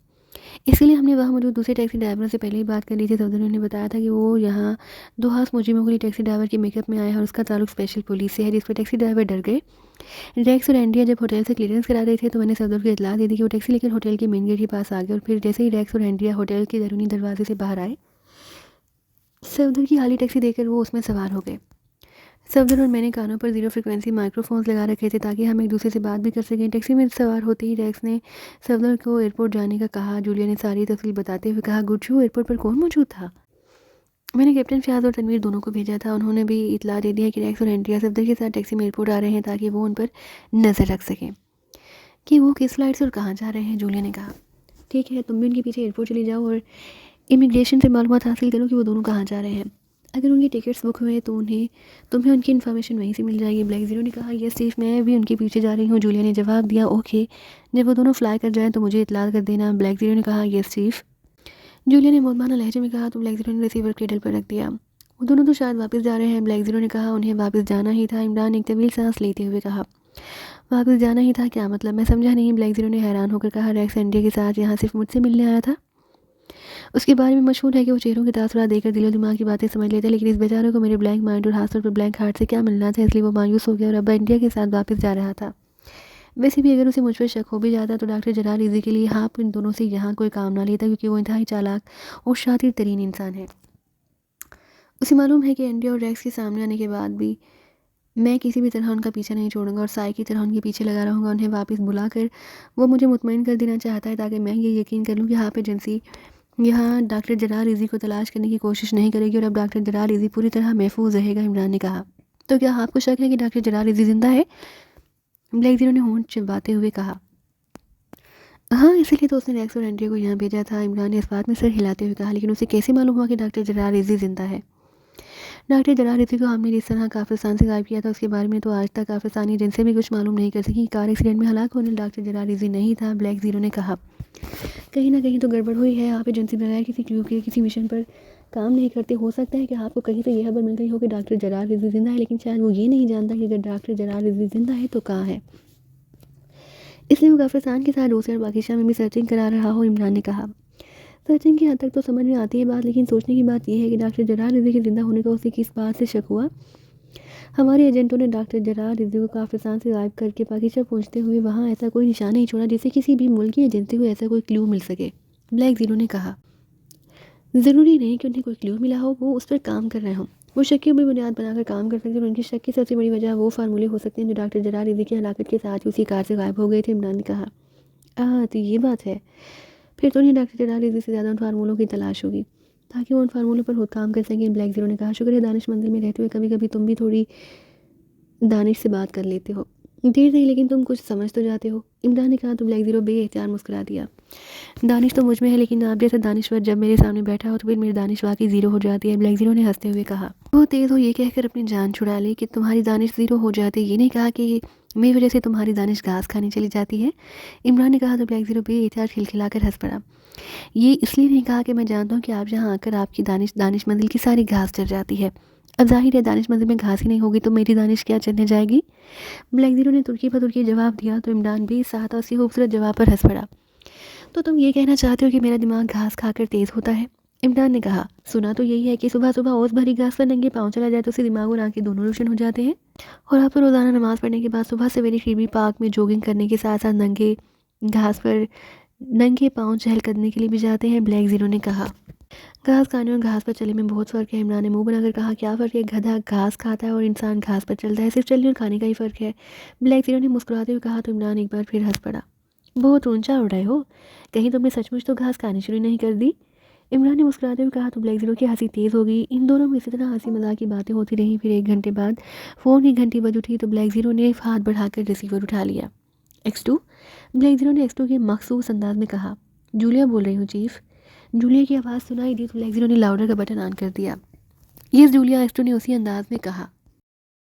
इसलिए हमने वहाँ मौजूद दूसरे टैक्सी ड्राइवरों से पहले ही बात कर ली थी। सफदर ने उन्हें बताया था कि वो यहाँ दो हास मुजरिमों के लिए टैक्सी ड्राइवर के मेकअप में आया है और उसका ताल्लुक स्पेशल पुलिस से है, जिस पर टैक्सी ड्राइवर डर गए। रेक्स और एंड्रिया जब होटल से क्लियरेंस करा रहे थे तो मैंने सफदर को इतला दे दी कि वो टैक्सी लेकर होटल के मेन गेट के पास आ गए और फिर जैसे ही रेक्स और एंड्रिया होटल के दरूनी दरवाजे से बाहर आए, सफदर की खाली टैक्सी देखकर वो उसमें सवार हो गए। सफदर और मैंने कानों पर जीरो फ्रिक्वेंसी माइक्रोफोन्स लगा रखे थे ताकि हम एक दूसरे से बात भी कर सकें। टैक्सी में सवार होते ही रेक्स ने सफदर को एयरपोर्ट जाने का कहा। जूलिया ने सारी तफसील बताते हुए कहा, गुड्डू एयरपोर्ट पर कौन मौजूद था? मैंने कैप्टन फयाज और तनवीर दोनों को भेजा था। उन्होंने भी इतला दे दिया कि रेक्स और एंड्रिया सफदर के साथ टैक्सी में एयरपोर्ट आ रहे हैं ताकि वो उन पर नज़र रख सकें कि वो किस फ्लाइट से और कहाँ जा रहे हैं। जूलिया ने कहा, ठीक है, तुम भी उनके पीछे एयरपोर्ट चली जाओ और इमिग्रेशन से मालूमात हासिल करो कि वो दोनों कहाँ जा रहे हैं। अगर उनकी टिकट्स बुक हुए तो तुम्हें उनकी इन्फॉर्मेशन वहीं से मिल जाएगी। ब्लैक ज़ीरो ने कहा, यस चीफ, मैं भी उनके पीछे जा रही हूँ। जूलिया ने जवाब दिया, ओके, जब वो दोनों फ्लाई कर जाएँ तो मुझे इतला कर देना। ब्लैक ज़ीरो ने कहा, यस चीफ। जूलिया ने मुतमाना लहजे में कहा तो ब्लैक ज़ीरो ने रिसीवर टेबल पर रख दिया। वो दोनों तो शायद वापस जा रहे हैं। ब्लैक ज़ीरो ने कहा, उन्हें वापस जाना ही था। इमरान एक तवील सांस लेते हुए कहा, वापस जाना ही था क्या मतलब? मैं समझा नहीं। ब्लैक ज़ीरो ने हैरान होकर कहा, रेक्स एंड्रिया के साथ यहाँ सिर्फ मुझसे मिलने आया था। उसके बारे में मशहूर है कि वो चेहरों के तासुरात देखकर दिलो दिमाग की बातें समझ लेता है, लेकिन इस बेचारे को मेरे ब्लैंक माइंड और खासतौर पर ब्लैंक हार्ट से क्या मिलना था, इसलिए वो मायूस हो गया और अब इंडिया के साथ वापस जा रहा था। वैसे भी अगर उसे मुझ पर शक हो भी जाता तो डॉक्टर जलाल इजी के लिए आप इन दोनों से यहाँ कोई काम ना लेता, क्योंकि वो इंतहाई चालाक और शातिर तरीन इंसान है। उसे मालूम है कि इंडिया और रेक्स के सामने आने के बाद भी मैं किसी भी तरह उनका पीछा नहीं छोड़ूंगा और साई की तरह उनके पीछे लगा रहूँगा। उन्हें वापस बुलाकर वो मुझे मुतमईन कर देना चाहता है ताकि मैं ये यकीन कर लूँ कि आप एजेंसी यहाँ डॉक्टर जलाल इजी को तलाश करने की कोशिश नहीं करेगी और अब डॉक्टर जलाल इजी पूरी तरह महफूज रहेगा। इमरान ने कहा, तो क्या आपको शक है कि डॉक्टर जलाल इजी जिंदा है? ब्लैक ज़ीरो ने होंठ चिबाते हुए कहा, हाँ, इसीलिए तो उसने रेक्स और एंड्रिया को यहाँ भेजा था। इमरान ने इस बात में सर हिलाते हुए कहा, लेकिन उसे कैसे मालूम हुआ कि डॉक्टर जलाल इजी जिंदा है? डॉक्टर जलाल इजी को हमने जिस तरह काफिस्तान से गायब किया था उसके बारे में तो आज तक काफिस्तानी एजेंसी भी कुछ मालूम नहीं कर सकी। कार एक्सीडेंट में हलाक होने डॉक्टर जलाल इजी नहीं था। ब्लैक ज़ीरो ने कहा, कहीं ना कहीं तो गड़बड़ हुई है। आप एजेंसी बगैर किसी क्लू के किसी मिशन पर काम नहीं करते। हो सकता है कि आपको कहीं से यह खबर मिल गई हो कि डॉक्टर जलाल रिजवी जिंदा है, लेकिन शायद वो ये नहीं जानता कि अगर डॉक्टर जलाल रिजवी जिंदा है तो कहाँ है। इसलिए वो काफिस्तान के साथ रूस और पाकिस्तान में भी सर्चिंग करा रहा हो। इमरान ने कहा, सर्चिंग की हद तक तो समझ में आती है बात, लेकिन सोचने की बात यह है कि डॉक्टर जलाल रिजवी के जिंदा होने का उसे किस बात से शक हुआ। हमारे एजेंटों ने डॉक्टर जलाल रिजवी को काफिस्तान से गायब करके पाकिस्तान पहुँचते हुए वहाँ ऐसा कोई निशान नहीं छोड़ा जिससे किसी भी मुल्क की एजेंसी को ऐसा कोई क्लू मिल सके। ब्लैक ज़ीरो ने कहा, ज़रूरी नहीं कि उन्हें कोई क्लू मिला हो, वो उस पर काम कर रहे हों। वो शक की भी बुनियाद बनाकर काम कर सकते हैं और उनकी शक की सबसे बड़ी वजह वो फार्मूले हो सकते हैं जो डॉक्टर जलाल रिजवी की हलाकत के साथ ही उसी कार से गायब हो गए थे। इमरान ने कहा, तो ये बात है, फिर तो उन्हें डॉक्टर जलाल रिजवी से ज़्यादा उन फार्मूलों की तलाश होगी ताकि वो उन फार्मूलों पर खुद काम कर सकें। ब्लैक ज़ीरो ने कहा, शुक्र है दानिश मंदिर में रहते हुए कभी कभी तुम भी थोड़ी दानिश से बात कर लेते हो। देर नहीं, लेकिन तुम कुछ समझ तो जाते हो। इमरान ने कहा तो ब्लैक ज़ीरो बेएहतियार मुस्कुरा दिया। दानिश तो मुझ में है, लेकिन आप जैसा दानिश्वर जब मेरे सामने बैठा हो तो फिर मेरी दानिश वाकई ज़ीरो हो जाती है। ब्लैक ज़ीरो ने हंसते हुए कहा, बहुत तेज़ हो ये कहकर अपनी जान छुड़ा ली कि तुम्हारी दानिश ज़ीरो हो जाती है। ये नहीं कहा कि मेरी वजह से तुम्हारी दानिश घास खाने चली जाती है। इमरान ने कहा तो ब्लैक ज़ीरो बेएहतियार खिलखिलाकर हंस पड़ा। ये इसलिए नहीं कहा कि मैं जानता हूँ कि आप यहाँ आकर आपकी दानिश मंजिल की सारी घास चढ़ जाती है। अब जाहिर है दानिश मंजिल में घास ही नहीं होगी तो मेरी दानिश क्या चढ़ने जाएगी। ब्लैक ज़ीरो ने तुर्की पर तुर्की जवाब दिया तो इमरान भी साथ और खूबसूरत जवाब पर हंस पड़ा। तो तुम ये कहना चाहते हो कि मेरा दिमाग घास खाकर तेज़ होता है? इमरान ने कहा, सुना तो यही है कि सुबह सुबह ओस भरी घास पर नंगे पाँव चला जाए तो उससे दिमाग और आंखें दोनों रोशन हो जाते हैं। और आप तो रोज़ाना नमाज़ पढ़ने के बाद सुबह सवेरे खीबी पार्क में जॉगिंग करने के साथ साथ नंगे पाँव चहल करने के लिए भी जाते हैं। ब्लैक ज़ीरो ने कहा, घास खाने और घास पर चलने में बहुत फ़र्क है। इमरान ने मुंह बनाकर कहा, क्या फ़र्क है? गधा घास खाता है और इंसान घास पर चलता है, सिर्फ चलने और खाने का ही फ़र्क है। ब्लैक ज़ीरो ने मुस्कुराते हुए कहा तो इमरान एक बार फिर हंस पड़ा। बहुत ऊंचा उड़ रहे हो, कहीं तुमने सचमुच तो घास खानी शुरू नहीं कर दी? इमरान ने मुस्कुराते हुए कहा। तो ब्लैक ज़ीरो की हंसी तेज़ हो गई। इन दोनों में इसी तरह हंसी मजाक की बातें होती रहीं। फिर 1 घंटे बाद फ़ोन की घंटी बज उठी तो ब्लैक ज़ीरो ने हाथ बढ़ाकर रिसीवर उठा लिया। X2? ब्लैक ज़ीरो ने X2 के मखसूस अंदाज में कहा। जूलिया बोल रही हूँ चीफ। जूलिया की आवाज़ सुनाई दी तो ब्लैक ज़ीरो ने लाउडर का बटन ऑन कर दिया। ये जूलिया, X2 ने उसी अंदाज में कहा।